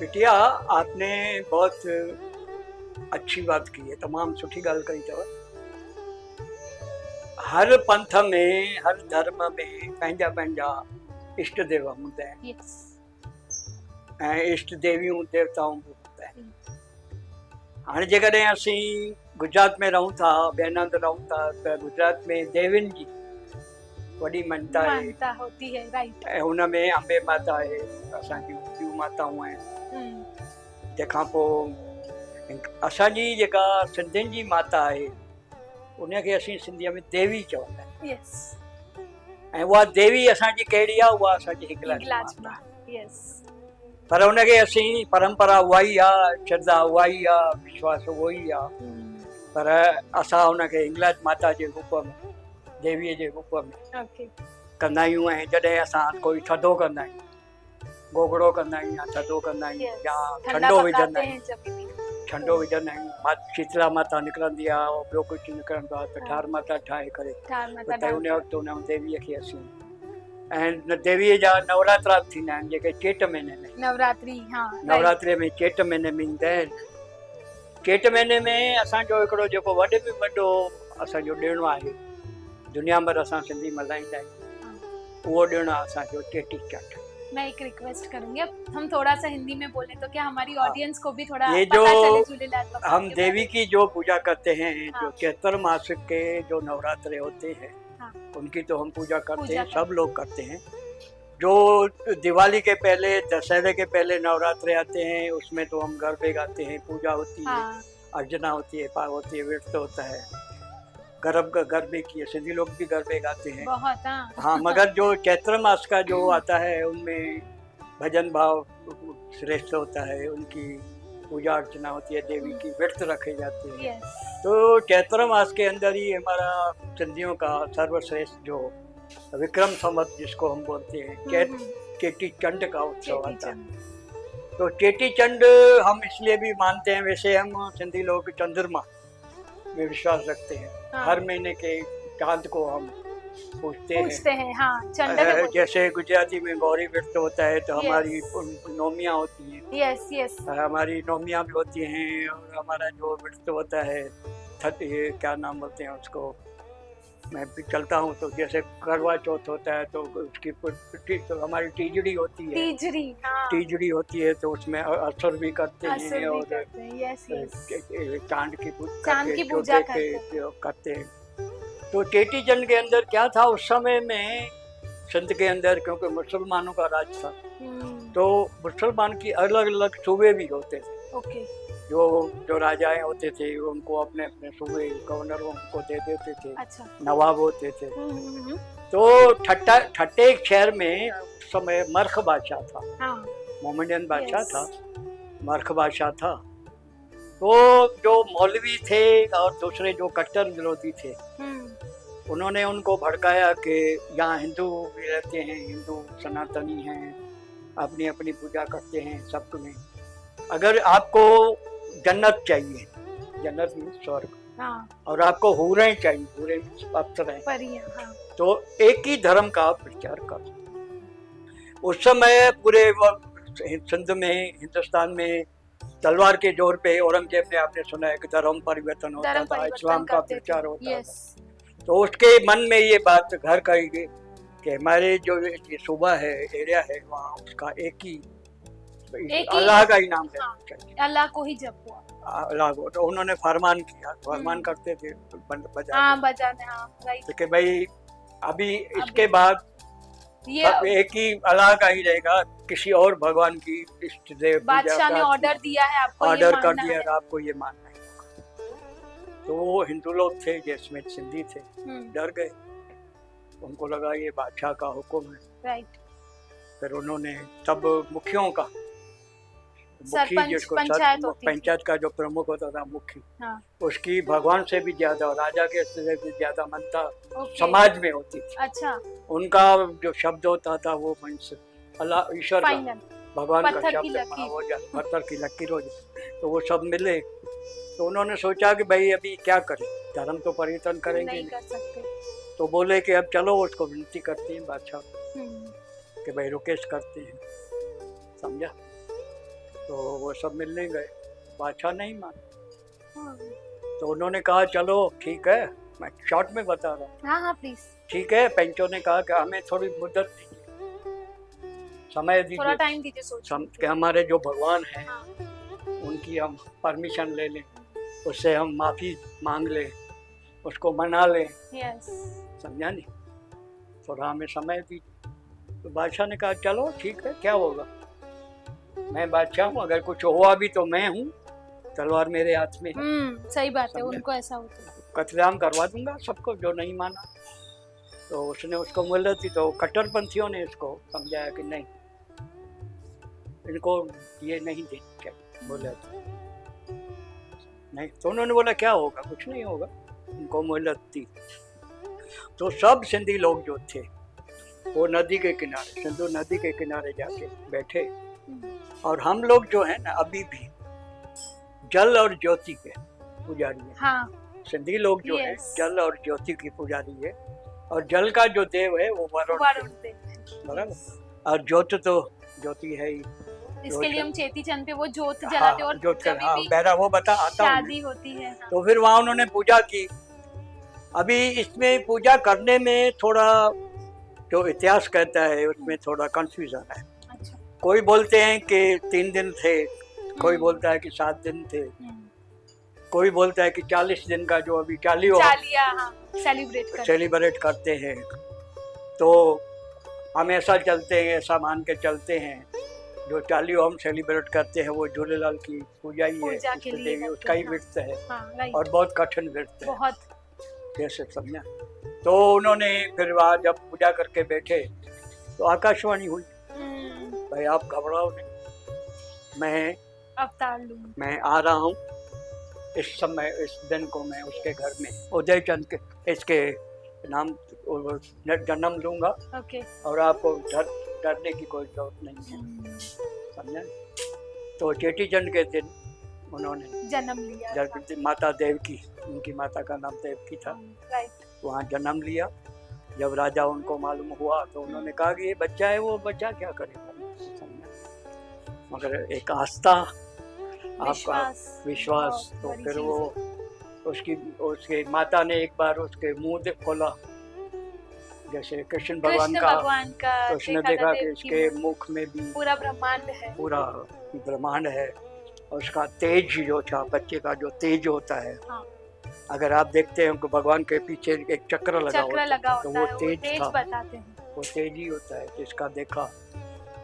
बिटिया, आपने बहुत अच्छी बात की है, तमाम सुठी गाल कही अथव। हर पंथ में, हर धर्म में पंहिंजा पंहिंजा इष्ट देव हूंदा आहिनि, ऐं इष्ट देवियूं देवताऊं बि हूंदा आहिनि। हाणे जेकॾहिं असीं गुजरात में रहूं था, ॿियनि हंधि रहूं था, त गुजरात में देवियुनि जी वॾी मान्यता आहे, ऐं हुन में अंबे माता आहे, असांजी ॿियूं माताऊं आहिनि। तंहिंखां पोइ असांजी जेका सिंधियुनि जी माता आहे, उनखे असीं सिंधीअ में देवी चवंदा आहियूं, ऐं उहा देवी असांजी कहिड़ी आहे? उहा असांजी हिंगलाज माता आहे। पर उनखे असीं परंपरा उहा ई आहे, श्रद्धा उहा ई आहे, विश्वास उहो ई आहे, पर असां उनखे हिंगलाज माता जे रूप में, देवीअ जे रूप में कंदा आहियूं। ऐं जॾहिं असां कोई थधो कंदा आहियूं, गोगड़ो कंदा आहियूं या थधो कंदा आहियूं, या ठंडो विझंदा आहियूं, शीतला माता निकिरंदी आहे, ॿियो कुझु निकिरंदो आहे, त ठार माता ठाहे करे उन वक़्तु उन देवीअ खे असीं, ऐं देवीअ जा नवरात्रा थींदा आहिनि, जेके चेट महीने में, नवरात्रे में चेट महीने में ईंदा आहिनि। चेट महीने में असांजो हिकिड़ो जेको वॾे में वॾो असांजो ॾिणु आहे, दुनिया भर असां सिंधी मल्हाईंदा आहियूं, उहो ॾिणु आहे असांजो चेटीचंड। मैं एक रिक्वेस्ट करूंगी, अब हम थोड़ा सा हिंदी में बोलें तो क्या हमारी ऑडियंस को भी थोड़ा पता चले झूलेलाल भगवान। हम देवी की जो पूजा करते हैं, जो चैत्र मास के जो नवरात्रे होते हैं, उनकी तो हम पूजा करते हैं, सब लोग करते हैं। जो दिवाली के पहले, दशहरे के पहले नवरात्रे आते हैं, उसमें तो हम गरबे गाते हैं, पूजा होती है, अर्चना होती है, पाठ होती है, व्रत होता है, गरबे की सिंधी लोग भी गरबे गाते हैं बहुत। हाँ, मगर जो चैत्र मास का जो आता है, उनमें भजन भाव श्रेष्ठ होता है, उनकी पूजा अर्चना होती है, देवी की व्रत रखे जाते हैं। तो चैत्र मास के अंदर ही हमारा सिंधियों का सर्वश्रेष्ठ जो विक्रम संवत जिसको हम बोलते हैं, चेटी चंड का उत्सव आता है। तो चेटी चंड हम इसलिए भी मानते हैं, वैसे हम सिंधी लोग चंद्रमा में विश्वास रखते हैं। हर महीने के चांद को हम पूछते हैं। हाँ, जैसे गुजराती में गौरी व्रत होता है, तो हमारी नौमियाँ होती हैं, हमारी नौमियाँ भी होती हैं, और हमारा जो व्रत होता है, क्या नाम बोलते हैं उसको, मैं भी चलता हूँ, तो जैसे करवा चौथ होता है, तो उसकी तो हमारी तीजड़ी होती है, तीजड़ी होती है, तो उसमें असर भी करते हैं, और चांद की पूजा करते हैं। तो चेटी चंड के अंदर क्या था उस समय में सिंध के अंदर, क्योंकि मुसलमानों का राज था, तो मुसलमान की अलग अलग सूबे भी होते थे। जो राजाएं होते थे, उनको अपने अपने सूबे गवर्नरों को दे देते थे। नवाब होते थे। तो ठट्टे शहर में उस समय मर्ख बादशाह था, मोहम्मदियन बादशाह था, मर्ख बादशाह था। तो जो मौलवी थे और दूसरे जो कट्टर विरोधी थे, उन्होंने उनको भड़काया कि यहाँ हिंदू भी रहते हैं, हिंदू सनातनी हैं, अपनी अपनी पूजा करते हैं, सब में अगर आपको जन्नत चाहिए, जन्नत में स्वर्ग, हाँ, और आपको हुरें चाहिए, हुरें अप्सराएं, हाँ, तो एक ही धर्म का प्रचार कर। उस समय पूरे सिंध में, हिंदुस्तान में तलवार के जोर पे औरंगजेब ने, आपने सुना है कि धर्म परिवर्तन होता था, इस्लाम का प्रचार होता था। तो उसके मन में ये बात घर कर गई कि हमारे जो ये सूबा है, एरिया है, वहाँ उसका एक ही अल्लाह का ही नाम है, अल्लाह को ही जपो, अल्लाह को। तो उन्होंने फरमान किया, फरमान करते थे बजाने, तो कि भाई अभी इसके बाद एक ही अल्लाह का ही रहेगा, किसी और भगवान की इष्ट देव बादशाह ने ऑर्डर दिया है, आपको ऑर्डर कर दिया है, आपको ये मानना है। तो वो हिंदू लोग थे जिसमें सिंधी थे, डर गए, उनको लगा ये बादशाह का हुक्म है, राइट। फिर उन्होंने तब मुखियों का, पंचायत का जो प्रमुख होता था, मुखी, हाँ, उसकी भगवान से भी ज्यादा और राजा के से भी ज्यादा मानता समाज में होती थी। अच्छा। उनका जो शब्द होता था वो मंच अल्लाह, ईश्वर का, भगवान का शब्द हो जाए, पत्थर की लकीर हो जाए। तो वो सब मिले, तो उन्होंने सोचा कि भाई अभी क्या करें, धर्म तो परिवर्तन करेंगे नहीं कर सकते। तो बोले कि अब चलो उसको विनती करते हैं बादशाह कि भाई रिक्वेस्ट करते हैं, समझा। तो वो सब मिलने गए, बादशाह नहीं माना। तो उन्होंने कहा चलो ठीक है, मैं शॉर्ट में बता रहा हूँ, हाँ हाँ प्लीज, ठीक है। पंचों ने कहा कि हमें थोड़ी मुद्दत दीजिए, समय दीजिए, थोड़ा टाइम दीजिए, कि हमारे जो भगवान हैं, हाँ, उनकी हम परमिशन ले लें, उससे हम माफी मांग लें, उसको मना लें, समझा नहीं, थोड़ा हमें समय दीजिए। तो बादशाह ने कहा चलो ठीक है, क्या होगा, मैं बादशाह हूँ, अगर कुछ हुआ भी तो मैं हूँ, तलवार मेरे हाथ में है। सही बात है, उनको ऐसा होता है, कत्लेआम करवा दूंगा सबको जो नहीं माना। तो उसने उसको मोहलत दी। तो कट्टरपंथियों ने इसको समझाया कि नहीं, इनको ये नहीं देनी चाहिए मोहलत, नहीं। तो उन्होंने बोला क्या होगा, कुछ नहीं होगा, इनको मोहलत दी। तो सब सिंधी लोग जो थे वो नदी के किनारे, सिंधु नदी के किनारे जाके बैठे, और हम लोग जो है ना अभी भी जल और ज्योति के पुजारी है, हाँ, सिंधी लोग जो है जल और ज्योति की पुजारी है, और जल का जो देव है वो वरुण बराबर, और ज्योत तो ज्योति है ही, इसके लिए हम चेती चंद पे वो ज्योत जलाते, और ज्योत का, हाँ, बेरा वो बता आता शादी होती है, हाँ। तो फिर वहाँ उन्होंने पूजा की। अभी इसमें पूजा करने में थोड़ा जो इतिहास कहता है उसमें थोड़ा कंफ्यूजन है। अच्छा। कोई बोलते हैं कि 3 दिन थे, कोई बोलता है कि 7 दिन थे, कोई बोलता है कि 40 दिन का जो अभी सेलिब्रेट करते हैं। तो हम ऐसा चलते हैं, ऐसा मान के चलते हैं, जो 40 हम सेलिब्रेट करते हैं वो झूलेलाल की पूजा ही है, उसका ही व्रत है, हाँ, और बहुत कठिन व्रत है, बहुत, जैसे समझा। तो उन्होंने फिर वहाँ जब पूजा करके बैठे तो आकाशवाणी हुई, भाई आप घबराओ नहीं, मैं अवतार लूंगा, मैं आ रहा हूँ इस समय, इस दिन को मैं उसके घर में उदय चंद के इसके नाम जन्म लूंगा, और आपको डरने की कोई जरूरत नहीं है, समझा। तो चेटी चंद के दिन उन्होंने जन्म लिया, माता देवकी, उनकी माता का नाम देवकी था, वहाँ जन्म लिया। जब राजा उनको मालूम हुआ तो उन्होंने कहा कि ये बच्चा है, वो बच्चा क्या करेगा, मगर एक आस्था, आपका विश्वास। तो फिर वो उसके माता ने एक बार उसके मुंह खोला, जैसे कृष्ण भगवान का, तो उसने देखा कि इसके मुख में भी पूरा ब्रह्मांड है, और उसका तेज जो था, बच्चे का जो तेज होता है, हाँ। अगर आप देखते हैं कि भगवान के पीछे एक चक्र लगा होता है, तो वो तेज था, बताते हैं, वो तेज ही होता है, जिसका देखा।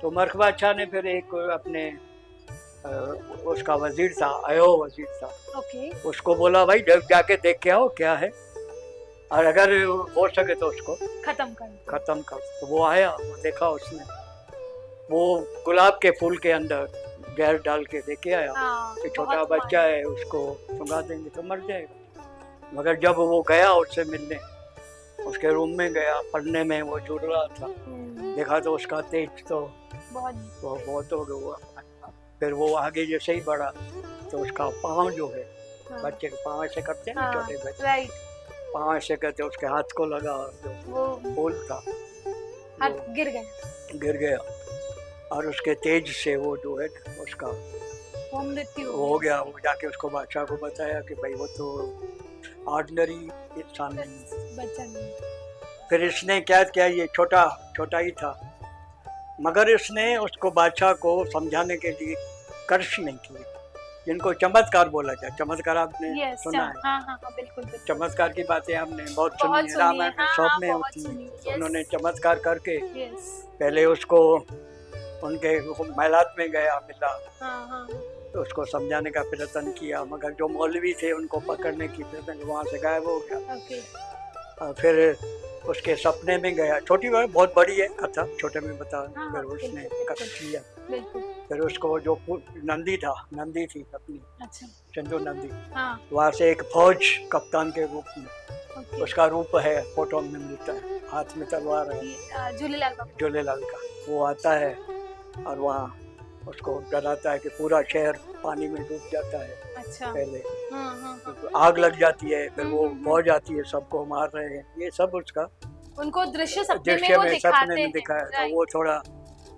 तो मरख बादशाह ने फिर एक अपने उसका वजीर था, अयो वजीर था, उसको बोला भाई जाके देख के आओ क्या है, और अगर हो सके तो उसको खत्म कर। तो वो आया, वो देखा, उसने वो गुलाब के फूल के अंदर जहर डाल के लेके आया कि छोटा बच्चा है, उसको सुंघा देंगे तो मर जाएगा। मगर जब वो गया उससे मिलने, उसके रूम में गया, पढ़ने में वो जुड़ रहा था, देखा तो उसका तेज तो बहुत हो गया। फिर वो आगे जैसे ही बढ़ा तो उसका पाँव जो है, बच्चे के पाँव ऐसे करते हैं ना छोटे बच्चे, पाँव ऐसे करते, उसके हाथ को लगा, जो फूल था हाथ गिर गया और उसके तेज से वो जो है उसका मृत्यु हो गया। वो जाके उसको बादशाह को बताया कि भाई वो तो ऑर्डिनरी इंसान नहीं। फिर इसने क्या किया, ये छोटा ही था, मगर इसने उसको बादशाह को समझाने के लिए कर्ष नहीं किए, जिनको चमत्कार बोला जाए। चमत्कार आपने सुना है? हाँ, बिल्कुल। चमत्कार की बातें आपने बहुत सुनी है, रामायण में सब में होती है। उन्होंने चमत्कार करके पहले उसको उनके महलात में गया, मिला, तो उसको समझाने का प्रयत्न किया, मगर जो मौलवी थे उनको पकड़ने की प्रयत्न, वहाँ से गायब हो गया। फिर उसके सपने में गया, छोटी बहुत बड़ी है कथा, छोटे में बता। फिर उसने कष्ट किया, फिर उसको जो नंदी थी अपनी, चंदू नंदी, वहाँ से एक फौज कप्तान के रूप में, उसका रूप है, फोटो में मिलता है, हाथ में तलवार है, झूलेलाल का। वो आता है और वहाँ उसको डराता है कि पूरा शहर पानी में डूब जाता है। पहले तो आग लग जाती है, फिर वो फौज आती है, सबको मार रहे हैं, ये सब उसका उनको दृश्य सपने में दिखाया, तो वो थोड़ा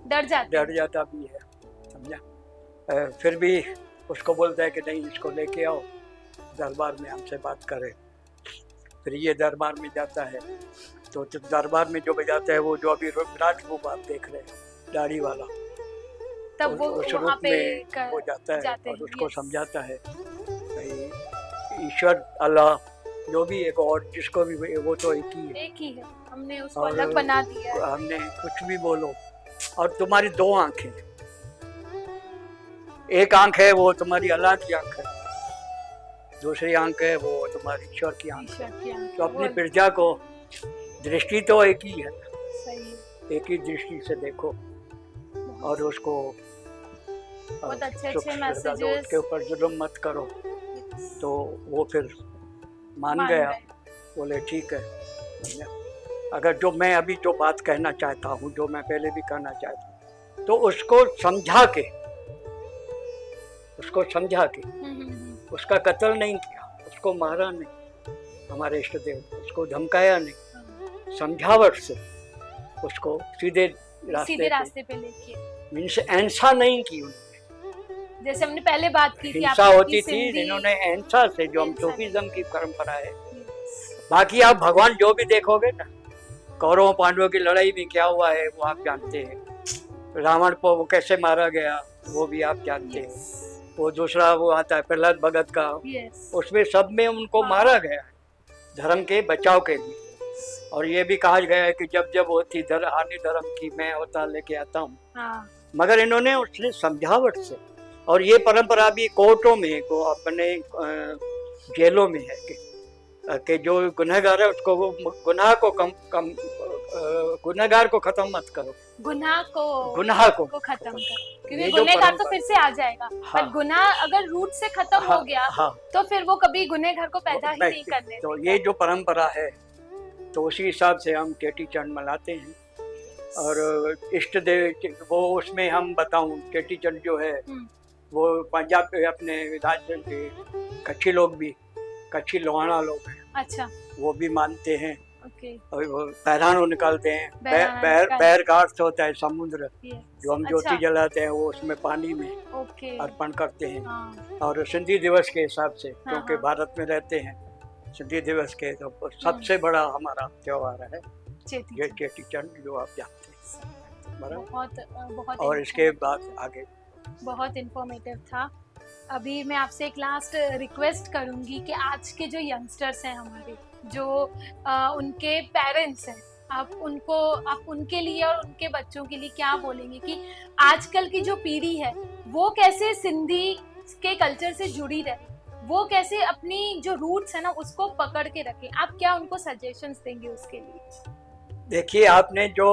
डर जाता भी है, समझा। फिर भी उसको बोलता है कि नहीं, इसको लेके आओ दरबार में, हमसे बात करे। फिर ये दरबार में जाता है, तो दरबार में जो बजाता है वो जो अभी विराट रूप आप देख रहे हैं, दाढ़ी वाला, तब वो उस रूप में वो जाता है और उसको समझाता है ईश्वर, अल्लाह, जो भी एक और जिसको भी, वो तो एक ही है, हमने उसको अलग बना दिया, हमने कुछ भी बोलो। और तुम्हारी दो आंखें, एक आंख है वो तुम्हारी अल्लाह की आंख है, दूसरी आंख है वो तुम्हारी ईश्वर की आंख है। तो अपनी प्रजा को दृष्टि तो एक ही है, एक ही दृष्टि से देखो और उसको बहुत अच्छे मैसेजेस, उसके ऊपर जुल्म मत करो। तो वो फिर मान गया, बोले ठीक है। अगर जो मैं अभी जो बात कहना चाहता हूँ, जो मैं पहले भी कहना चाहता हूँ, तो उसको समझा के उसका कत्ल नहीं किया, उसको मारा नहीं, हमारे इष्ट देव, उसको धमकाया नहीं, समझावट से उसको सीधे रास्ते पे लेके, मीन्स ऐसा नहीं की उन्होंने, जैसे हमने पहले बात की थी, हिंसा होती थी, जिन्होंने ऐसा से, जो हम सूफीज्म की परंपरा है। बाकी आप भगवान जो भी देखोगे ना, कौरवों पांडवों की लड़ाई में क्या हुआ है वो आप जानते हैं, रावण को वो कैसे मारा गया वो भी आप जानते हैं, वो दूसरा वो आता है प्रहलाद भगत का, उसमें सब में उनको मारा गया धर्म के बचाव के लिए। और ये भी कहा गया है कि जब जब होती हानि धर्म की, मैं होता लेके आता हूँ। मगर इन्होंने उसने समझावट से, और ये परंपरा भी कोर्टों में, को अपने जेलों में है कि जो गुनहगार है उसको, वो गुनाह को गुनहगार को खत्म मत करो, गुनाह को खत्म करो, क्योंकि गुनहगार तो फिर से आ जाएगा। हाँ, पर गुनाह अगर रूट से खत्म हो गया, तो फिर वो कभी गुनहगार को पैदा ही नहीं करने। तो ये जो परंपरा है, तो उसी हिसाब से हम चेटी चंड मनाते हैं। और इष्ट देव वो उसमें हम बताऊं, चेटी चंड जो है वो पंजाब के अपने राज्य के कच्छी लोग भी, कच्छी लोहाना लोग हैं, अच्छा, वो भी मानते हैं। और वो बहरानो निकालते हैं, बैर घाट होता है समुद्र, जो हम ज्योति जलाते हैं, वो उसमें पानी में अर्पण करते हैं। और सिंधी दिवस के हिसाब से, क्योंकि भारत में रहते हैं, सिंधी दिवस के तो सबसे बड़ा हमारा त्योहार है ये चेटी चंड, जो आप जानते हैं। बहुत और इसके बाद आगे बहुत इंफॉर्मेटिव था। अभी मैं आपसे एक लास्ट रिक्वेस्ट करूंगी कि आज के जो यंगस्टर्स हैं हमारे, जो उनके पेरेंट्स हैं, आप उनके लिए और उनके बच्चों के लिए क्या बोलेंगे कि आजकल की जो पीढ़ी है वो कैसे सिंधी के कल्चर से जुड़ी रहे, वो कैसे अपनी जो रूट्स है ना उसको पकड़ के रखें? आप क्या उनको सजेशंस देंगे उसके लिए? देखिए, आपने जो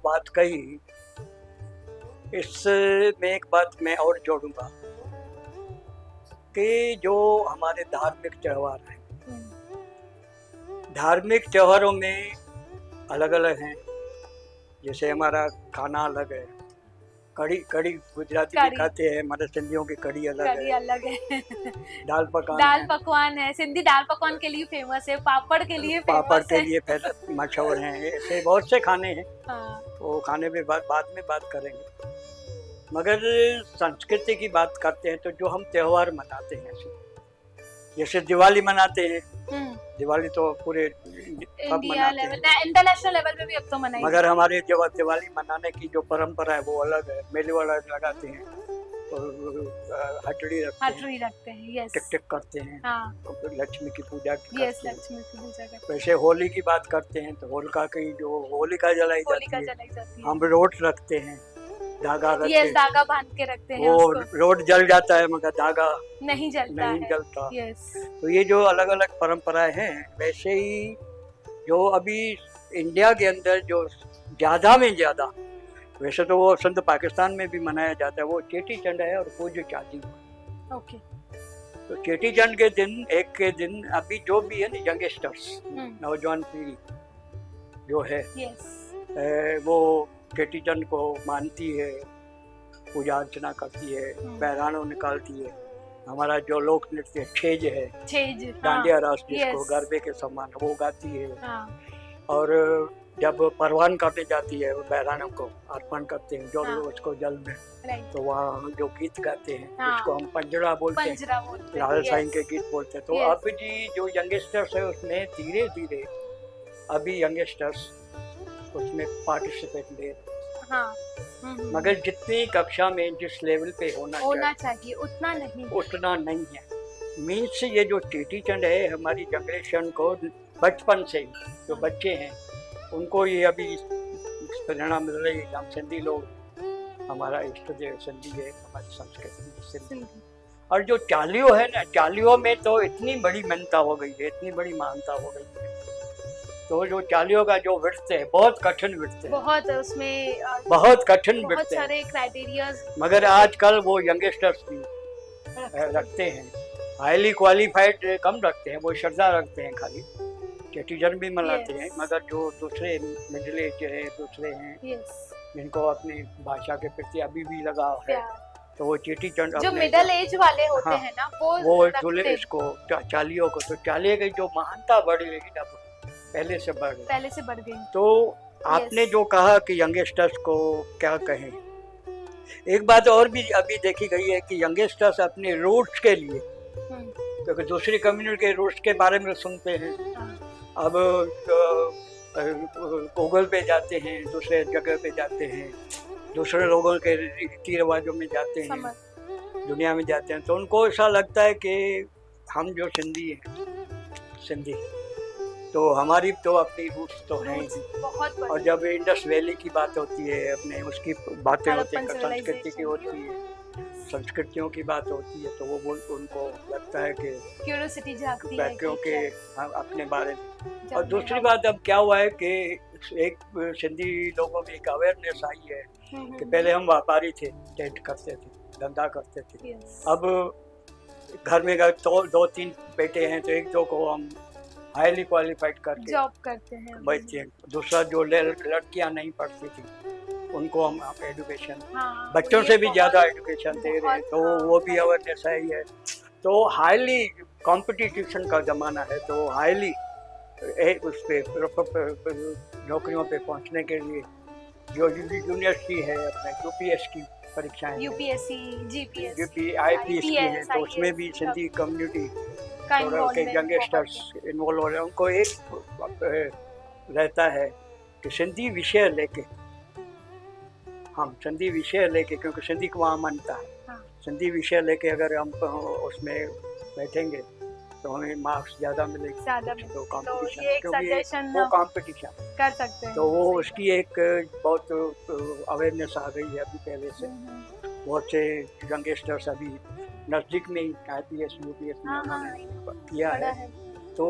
बात कही इसमें एक बात मैं और जोड़ूंगा कि जो हमारे धार्मिक त्योहार हैं, धार्मिक त्योहारों में अलग अलग हैं। जैसे हमारा खाना अलग है, कड़ी गुजराती भी खाते हैं, हमारे सिंधियों की कड़ी अलग है। दाल पकवान है, सिंधी दाल पकवान के लिए फेमस है, पापड़ के लिए मशहूर हैं। ऐसे बहुत से खाने हैं। हाँ। वो खाने में बाद में बात करेंगे। मगर संस्कृति की बात करते हैं तो जो हम त्योहार मनाते हैं, जैसे दिवाली मनाते हैं, दिवाली तो पूरे इंडिया लेवल, इंटरनेशनल लेवल पे भी अब तो मनाई, मगर हमारे जो दिवाली मनाने की जो परंपरा है वो अलग है। मेले वाला लगाते हैं, हटड़ी रखते हैं, यस, टिक करते हैं, हाँ। तो लक्ष्मी की पूजा करते हैं। लक्ष्मी की पूजा करते हैं। वैसे होली की बात करते हैं तो होलिका की जो होलिका जलाई जाती है, हम रोड रखते हैं, धागा रखते हैं, धागा बांध के रखते हैं, वो रोड जल जाता है मगर धागा नहीं जलता। तो ये जो अलग अलग परंपराएं हैं, वैसे ही जो अभी इंडिया के अंदर जो ज्यादा में ज्यादा, वैसे तो वो संत पाकिस्तान में भी मनाया जाता है, वो चेटी चंड है और पूज्य चाली। ओके। तो चेटी चंड के दिन, एक के दिन अभी जो भी है ना, यंगस्टर्स, नौजवान पीढ़ी जो है, वो चेटी चंड को मानती है, पूजा अर्चना करती है, बहरानों निकालती है। हमारा जो लोक नृत्य छेज है, डांडिया रास जिसको गरबे के समान, वो गाती है। और जब परवान करने जाती है, बहरानों को अर्पण करते हैं जो उसको जल में, तो वहाँ जो गीत गाते हैं उसको हम पंजरा बोलते हैं, राधा साईं के गीत बोलते हैं। तो अब जी जो यंगस्टर्स है उसमें धीरे धीरे अभी यंगस्टर्स उसमें पार्टिसिपेट ले, मगर जितनी कक्षा में जिस लेवल पे होना चाहिए उतना नहीं है। मीन्स ये जो चेटी चंड है, हमारी जनरेशन को बचपन से जो बच्चे हैं उनको ये अभी प्रेरणा मिल रही है। हम सिंधी लोग, हमारा इष्ट देव सिंधी है, हमारी संस्कृति सिंधी। और जो चालियों है ना, चालियों में तो इतनी बड़ी मान्यता हो गई है, इतनी बड़ी मान्यता हो गई है। तो जो चालियों का जो व्रत है बहुत कठिन व्रत है, उसमें बहुत कठिन व्रत है, सारे क्राइटेरियाज, मगर आजकल वो यंगस्टर्स भी रखते हैं। हाईली क्वालिफाइड कम रखते हैं, वो श्रद्धा रखते हैं, खाली चेटीचंड भी मनाते हैं। मगर जो दूसरे मिडिल एज है, दूसरे हैं जिनको अपनी भाषा के प्रति अभी भी लगाव है, तो वो चेटीचंड जो मिडिल एज वाले होते हैं ना, वो चूल्हे इसको चालियों को, तो चालिये की जो महानता बढ़ गई ना, पहले से बढ़ गई। तो आपने जो कहा कि यंगस्टर्स को क्या कहें, एक बात और भी अभी देखी गई है कि यंगस्टर्स अपने रूट्स के लिए, क्योंकि दूसरी कम्युनिटी के रूट्स के बारे में सुनते हैं, अब गूगल पे जाते हैं, दूसरे जगह पे जाते हैं, दूसरे लोगों के रीति रिवाजों में जाते हैं, दुनिया में जाते हैं, तो उनको ऐसा लगता है कि हम जो सिंधी हैं, सिंधी तो हमारी तो अपनी रूट्स तो हैं ही। और जब इंडस वैली की बात होती है, अपने उसकी बातें होती हैं, संस्कृति की होती है, संस्कृतियों की बात होती है, तो वो उनको लगता है कि क्यूरियोसिटी जागती है क्योंकि अपने बारे में। और दूसरी बात अब क्या हुआ है कि एक सिंधी लोगों में एक अवेयरनेस आई है कि पहले हम व्यापारी थे, ट्रेड करते थे, धंधा करते थे। अब घर में दो तीन बेटे हैं तो एक दो को हम हाईली क्वालिफाइड करके जॉब करते हैं, बच्चे। दूसरा जो लड़कियां नहीं पढ़ती थी उनको हम एजुकेशन, बच्चों से भी ज्यादा एजुकेशन दे रहे हैं, तो वो भी अवेयरनेस आई है। तो हाईली कंपटीशन का जमाना है, तो हाईली उस पे नौकरियों पे पहुंचने के लिए जो यूनिवर्सिटी है, अपने यूपीएस की परीक्षाएं, यूपीएससी, जीपीएस, आईपीएस की है, तो उसमें भी सिंधी कम्युनिटी के यंगस्टर्स इन्वॉल्व हो रहे हैं। उनको एक रहता है कि सिंधी विषय लेके, हम सिंधी विषय लेके, क्योंकि सिंधी को वहाँ मानता है, सिंधी विषय लेके अगर हम उसमें बैठेंगे तो हमें मार्क्स ज़्यादा मिलेंगे, तो कंपटीशन, क्योंकि वो कंपटीशन कर सकते हैं, तो वो उसकी एक बहुत अवेयरनेस आ गई है अभी पहले से। बहुत से यंगस्टर्स अभी नजदीक में ही आईपीएस यूपीएस में किया है, तो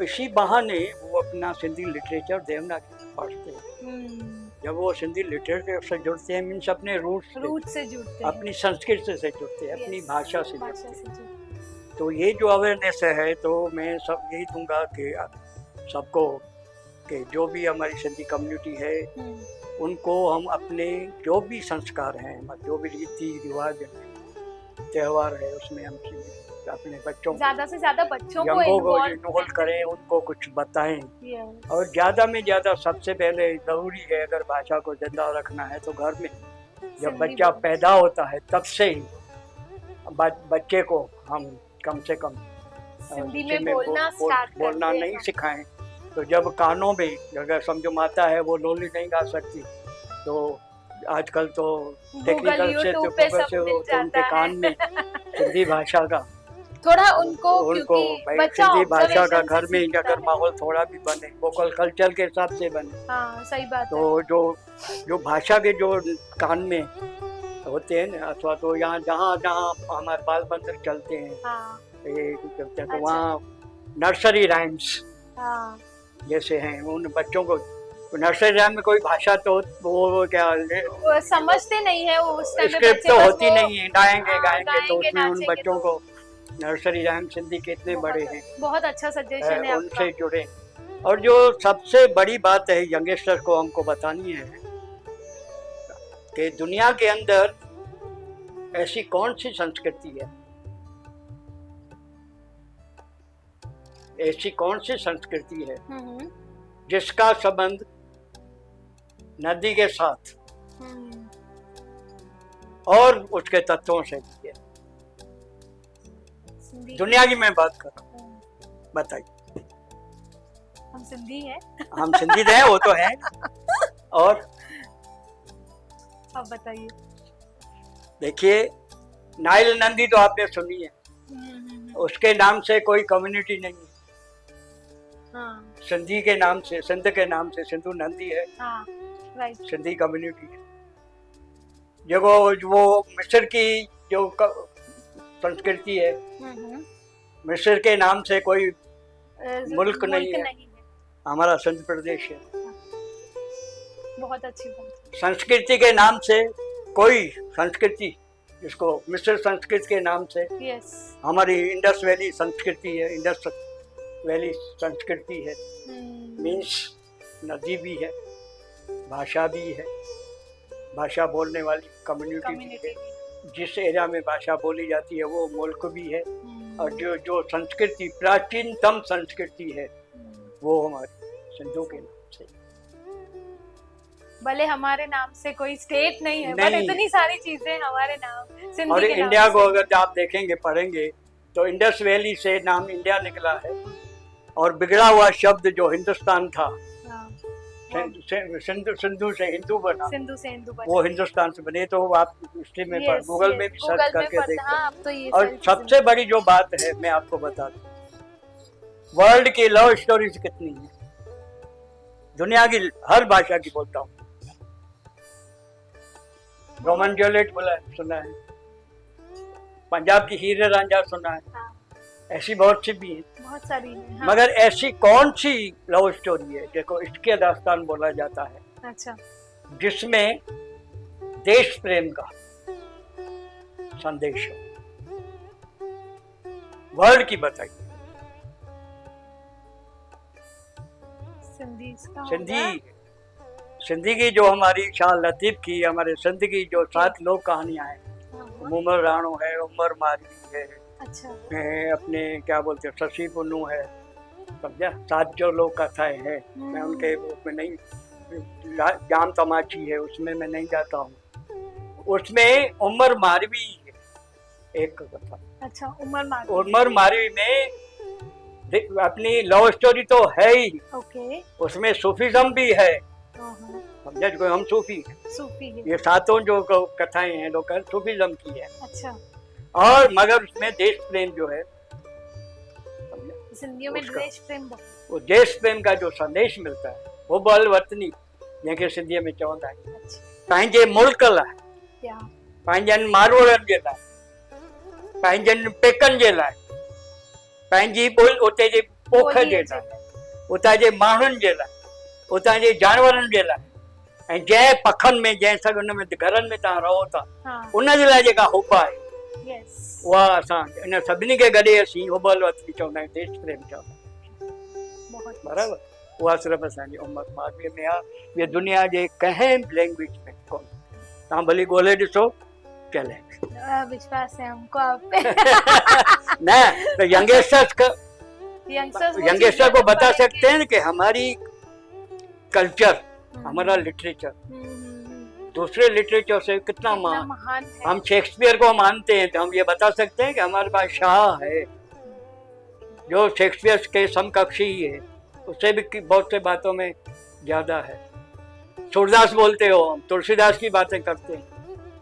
इसी बहाने वो अपना सिंधी लिटरेचर देवनागरी पढ़ते हैं। जब वो सिंधी लिटरेचर से जुड़ते हैं, मीन्स अपने रूट से जुड़ते हैं, अपनी संस्कृति से जुड़ते हैं, अपनी भाषा से जुड़ते हैं। जुड़ते तो ये जो अवेयरनेस है, तो मैं सब यही दूंगा कि सबको कि जो भी हमारी सिंधी कम्युनिटी है उनको हम अपने जो भी संस्कार हैं, जो भी रीति रिवाज त्यौहार है, उसमें हम अपने बच्चों ज्यादा से ज्यादा बच्चों को इन्वॉल्व करें, उनको कुछ बताएं। और ज्यादा में ज्यादा सबसे पहले जरूरी है, अगर भाषा को जिंदा रखना है तो घर में जब बच्चा पैदा होता है तब से ही बच्चे को हम कम से कम सिंधी में बोलना नहीं सिखाएं। तो जब कानों में, अगर समझो माता है वो लोली नहीं गा सकती, तो आजकल तो टेक्निकल से उनके कान में सिंधी भाषा का थोड़ा उनको सिंधी भाषा का घर में अगर माहौल थोड़ा भी बने, वोकल कल्चर के हिसाब से बने, सही बात तो जो भाषा के जो कान में होते हैं ना, अथवा तो यहाँ जहाँ हमारे बाल मंदिर चलते हैं, तो वहाँ नर्सरी राइम्स जैसे हैं, उन बच्चों को नर्सरी राइम में कोई भाषा तो वो क्या वो समझते नहीं है, वो स्क्रिप्ट तो होती नहीं है, गाएंगे तो उसमें उन बच्चों को नर्सरी राइम सिंधी के इतने बड़े हैं, बहुत अच्छा सजेशन है, उनसे जुड़े। और जो सबसे बड़ी बात है यंगस्टर को हमको बतानी है कि दुनिया के अंदर ऐसी कौन सी संस्कृति है, ऐसी कौन सी संस्कृति है जिसका संबंध नदी के साथ और उसके तत्वों से भी है। दुनिया की मैं बात कर रहा हूँ, बताइए। हम सिंधी हैं, हम सिंधी हैं, वो तो है। और अब बताइए। देखिए, नाइल नदी तो आपने सुनी है, उसके नाम से कोई कम्युनिटी नहीं है। सिंधी के नाम से, सिंध के नाम से सिंधु नदी है, सिंधी कम्युनिटी है। जो वो मिस्र की जो संस्कृति है, मिस्र के नाम से कोई मुल्क नहीं है, हमारा सिंध प्रदेश है। बहुत अच्छी बात। संस्कृति के नाम से कोई संस्कृति, जिसको मिस्र संस्कृति के नाम से हमारी इंडस वैली संस्कृति है, इंडस वैली संस्कृति है, मीन्स नदी भी है, भाषा भी है, भाषा बोलने वाली कम्युनिटी भी है, जिस एरिया में भाषा बोली जाती है वो मुल्क भी है। और जो संस्कृति प्राचीनतम संस्कृति है वो हमारे सिंधु के नाम से, भले हमारे नाम से कोई स्टेट नहीं है, पर इतनी सारी चीजें हमारे नाम सिंधी और के नाम इंडिया को अगर आप देखेंगे, पढ़ेंगे, तो इंडस वैली से नाम इंडिया निकला है, और बिगड़ा हुआ शब्द जो हिंदुस्तान था, सिंधु से हिंदू बना, वो हिंदुस्तान से बने। तो आप हिस्ट्री में गूगल में भी सर्च करके देखते। और सबसे बड़ी जो बात है मैं आपको बता दूं, वर्ल्ड की लव स्टोरीज कितनी है, दुनिया की हर भाषा की बोलता हूँ। रोमन जूलियट बोला सुना है, पंजाब की हीर रांझा सुना है, ऐसी बहुत सी भी है, बहुत सारी है। मगर ऐसी कौन सी लव स्टोरी है जिसको इश्क़ दास्तान बोला जाता है, अच्छा, जिसमें देश प्रेम का संदेश है? वर्ल्ड की बताइए। सिंधी की जो हमारी शाह लतीफ की, हमारे सिंध की जो 7 लोक कहानियां हैं, मुमर राणो है, उमर मारवी है, अच्छा, अपने क्या बोलते हैं शशि पुन्नू है, समझा, 7 जो लोक कथाएं हैं, मैं उनके उसमें नहीं, जाम तमाची है उसमें मैं नहीं जाता हूँ। उसमें उमर मारवी है एक कथा, अच्छा, उमर मारवी में अपनी लव स्टोरी तो है ही, ओके, उसमें सूफीज्म भी है, समझा, जो हम सूफी हैं, ये 7 जो कथाएं हैं लोग सूफीज्म की है, अच्छा, और मगर उसमें देश प्रेम जो है, सिंधियों में देश प्रेम, वो देश प्रेम का जो संदेश मिलता है वो बल वतनी जंहिंखे सिंधीअ में चवंदा आहिनि, पंहिंजे मुल्क लाइ, पंहिंजनि मारवड़नि जे लाइ, पंहिंजनि पेकनि जे लाइ, पंहिंजी उते जे पोख जे लाइ, उतां जे माण्हुनि जे लाइ, उतां जे जानवरनि जे लाइ ऐं जंहिं पखनि में जंहिं सगुन में घरनि में तव्हां रहो था हाँ उन जे लाइ जेका हुब आहे यस उहा असां इन सभिनी खे गॾे असीं हुबल वतनी चवंदा आहियूं, देश प्रेम चवंदा आहियूं, बहुत बराबरि। उहा सिर्फ़ु असांजी उमर मालवीअ में आहे, इहा दुनिया जे कंहिं लैंग्वेज में कोन। तव्हां भली ॻोल्हे ॾिसो चले विश्वास है हमको आप पे न तो यंगस्टर्स यंगस्टर को बता सकते हैं कि हमारी कल्चर, हमारा लिटरेचर दूसरे लिटरेचर से कितना महान है। हम शेक्सपियर को मानते हैं तो हम ये बता सकते हैं कि हमारे पास शाह है जो शेक्सपियर के समकक्षी ही है, उससे भी बहुत से बातों में ज्यादा है। सूरदास बोलते हो, हम तुलसीदास की बातें करते हैं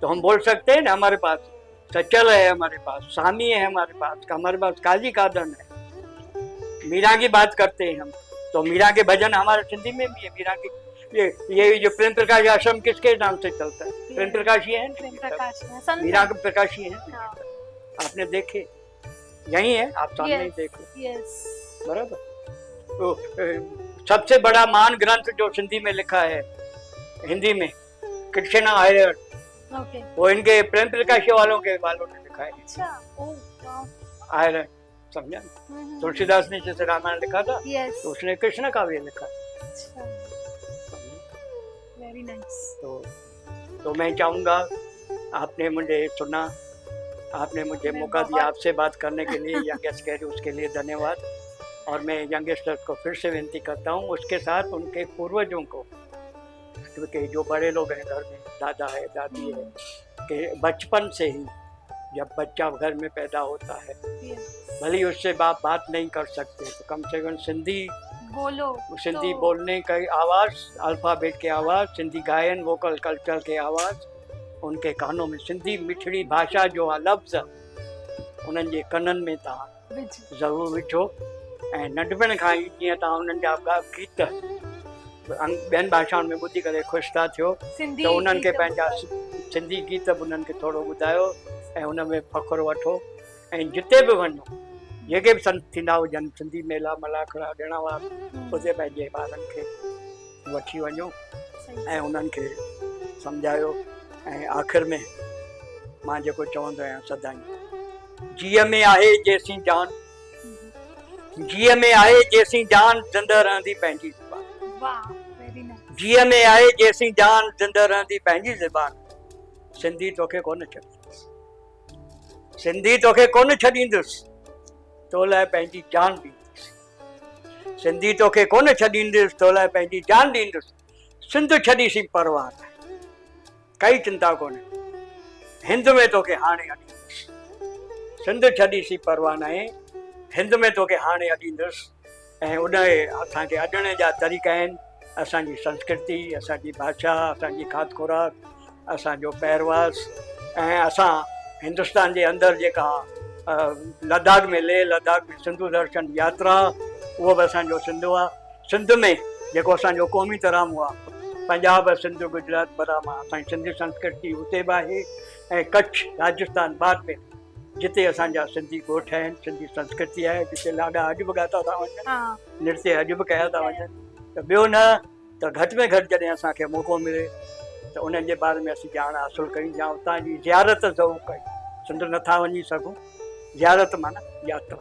तो हम बोल सकते हैं ना हमारे पास सचल है, हमारे पास सामी है, हमारे पास काजी कादन है। मीरा की बात करते हैं हम तो मीरा के भजन हमारे सिंधी में भी है। मीरा की ये जो प्रेम प्रकाश आश्रम किसके नाम से चलता है? प्रेम प्रकाश ही है, मीरा के प्रकाश ही है। आपने देखे यही है, आप सामने ही देखो बराबर। तो सबसे बड़ा महान ग्रंथ जो सिंधी में लिखा है हिंदी में कृष्णा आयर, वो इनके प्रेम प्रकाश वालों ने लिखा है। आयर समझा? तुलसीदास ने जैसे रामायण लिखा था तो उसने कृष्ण काव्य लिखा। Very nice. तो मैं चाहूंगा, आपने मुझे सुना, आपने मुझे मौका दिया आपसे बात करने के लिए, यंगेस्ट कह रही उसके लिए धन्यवाद। और मैं यंगस्टर्स को फिर से विनती करता हूँ, उसके साथ उनके पूर्वजों को, क्योंकि जो बड़े लोग हैं घर में, दादा है, दादी है, कि बचपन से ही जब बच्चा घर में पैदा होता है, भले उससे बात नहीं कर सकते तो कम से कम सिंधी बोलो, सिंधी बोलने की आवाज़, अल्फ़ाबेट की आवाज़, सिंधी गायन वोकल कल्चर की आवाज़ उनके कानों में, सिंधी मिठड़ी भाषा जो आहे लफ़्ज़ उन्हनि जे कननि में तव्हां ज़रूरु विझो। ऐं नंढपण खां ई जीअं तव्हां उन्हनि जा गीत ॿियनि भाषाउनि में ॿुधी करे ख़ुशि था थियो त उन्हनि खे पंहिंजा सिंधी गीत बि उन्हनि खे थोरो ॿुधायो ऐं उन में फ़ख़ुरु वठो। ऐं जिते बि वञो, जेके बि थींदा हुजनि, सिंधी मेला मलाखड़ा ॾिण वार, उते पंहिंजे ॿारनि खे वठी वञो ऐं उन्हनि खे सम्झायो। ऐं आख़िर में मां जेको चवंदो आहियां सदाईं, जीअ में आहे जेसीं जान, जीअ में आहे जेसीं जान, ज़िंदह रहंदी पंहिंजी ज़ुबान। जीअ में आहे जेसीं जान, ज़िंदह रहंदी पंहिंजी ज़ुबान। सिंधी तोखे कोन छॾींदुसि, सिंधी तोखे कोन छॾींदुसि, तो लाइ पंहिंजी जान ॾींदुसि। सिंधी तोखे कोन छॾींदुसि, तो लाइ पंहिंजी जान ॾींदुसि। सिंध छॾीसीं परवाह न, काई चिंता कोन्हे, हिंद में तोखे हाणे अॾींदुसि। सिंध छॾीसीं परवाह न आहे, हिंद में तोखे हाणे अॾींदुसि। ऐं उन असांखे अॾण जा तरीक़ा आहिनि, असांजी संस्कृति, असांजी भाषा, असांजी खाद खुराक, असांजो पहिरवास। ऐं असां हिंदुस्तान जे अंदरि जेका लद्दाख में, लेह लद्दाख में सिंधु दर्शन यात्रा, उहो बि असांजो सिंधु आहे। सिंध में जेको असांजो क़ौमी तरामो आहे, पंजाब, सिंध, गुजरात, बरामा, असांजी सिंधी संस्कृति उते बि आहे। ऐं कच्छ, राजस्थान, बाड़मेर, जिते असांजा सिंधी ॻोठ आहिनि, सिंधी संस्कृति आहे, जिते लाॾा अॼु बि ॻाता था वञनि, नृत्य अॼु बि कया था वञनि। त ॿियो न त घटि में घटि जॾहिं असांखे मौक़ो मिले त उन्हनि जे बारे में असीं ॼाण हासिलु कयूं, या उतां जी ज़ियारत ज़रूरु कयूं। सिंध नथा वञी सघूं, ज़ियारत माना यात्रा,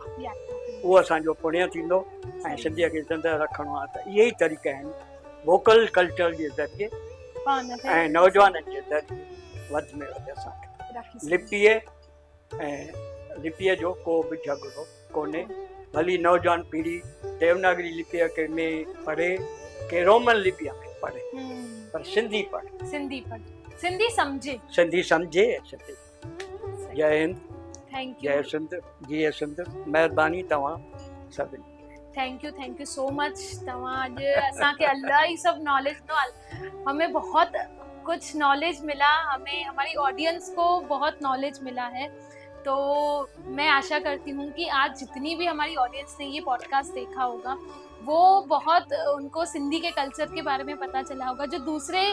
उहो असांजो पुण्य थींदो। ऐं सिंधीअ खे ज़िंदह रखिणो आहे त इहे ई तरीक़ा आहिनि, वोकल कल्चर जे ज़रिए ऐं नौजवाननि जे ज़रिए वधि में वधि असांखे लिपीअ जो को बि झगड़ो कोन्हे। भली नौजवान पीढ़ी देवनागरी लिपीअ के में पढ़े, के रोमन लिपीअ में पढ़े, पर सिंधी पढ़े, सिंधी समझे, सिंधी समझे। सिंधी। जय हिंद, थैंक यू, जय सिंध, जय सिंध। महिरबानी तव्हां सभिनी। Thank you so much. तव्हां अॼु असांखे इलाही सभु नॉलेज ॾिनो, हमें बहुत कुछ नॉलेज मिला, हमें हमारी ऑडियंस को बहुत नॉलेज मिला है। तो मैं आशा करती हूँ कि आज जितनी भी हमारी ऑडियंस ने ये पॉडकास्ट देखा होगा, वो बहुत उनको सिंधी के कल्चर के बारे में पता चला होगा। जो दूसरे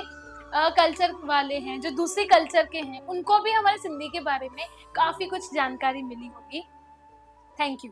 कल्चर वाले हैं, जो दूसरे कल्चर के हैं, उनको भी हमारे सिंधी के बारे में काफ़ी कुछ जानकारी मिली होगी। Thank you.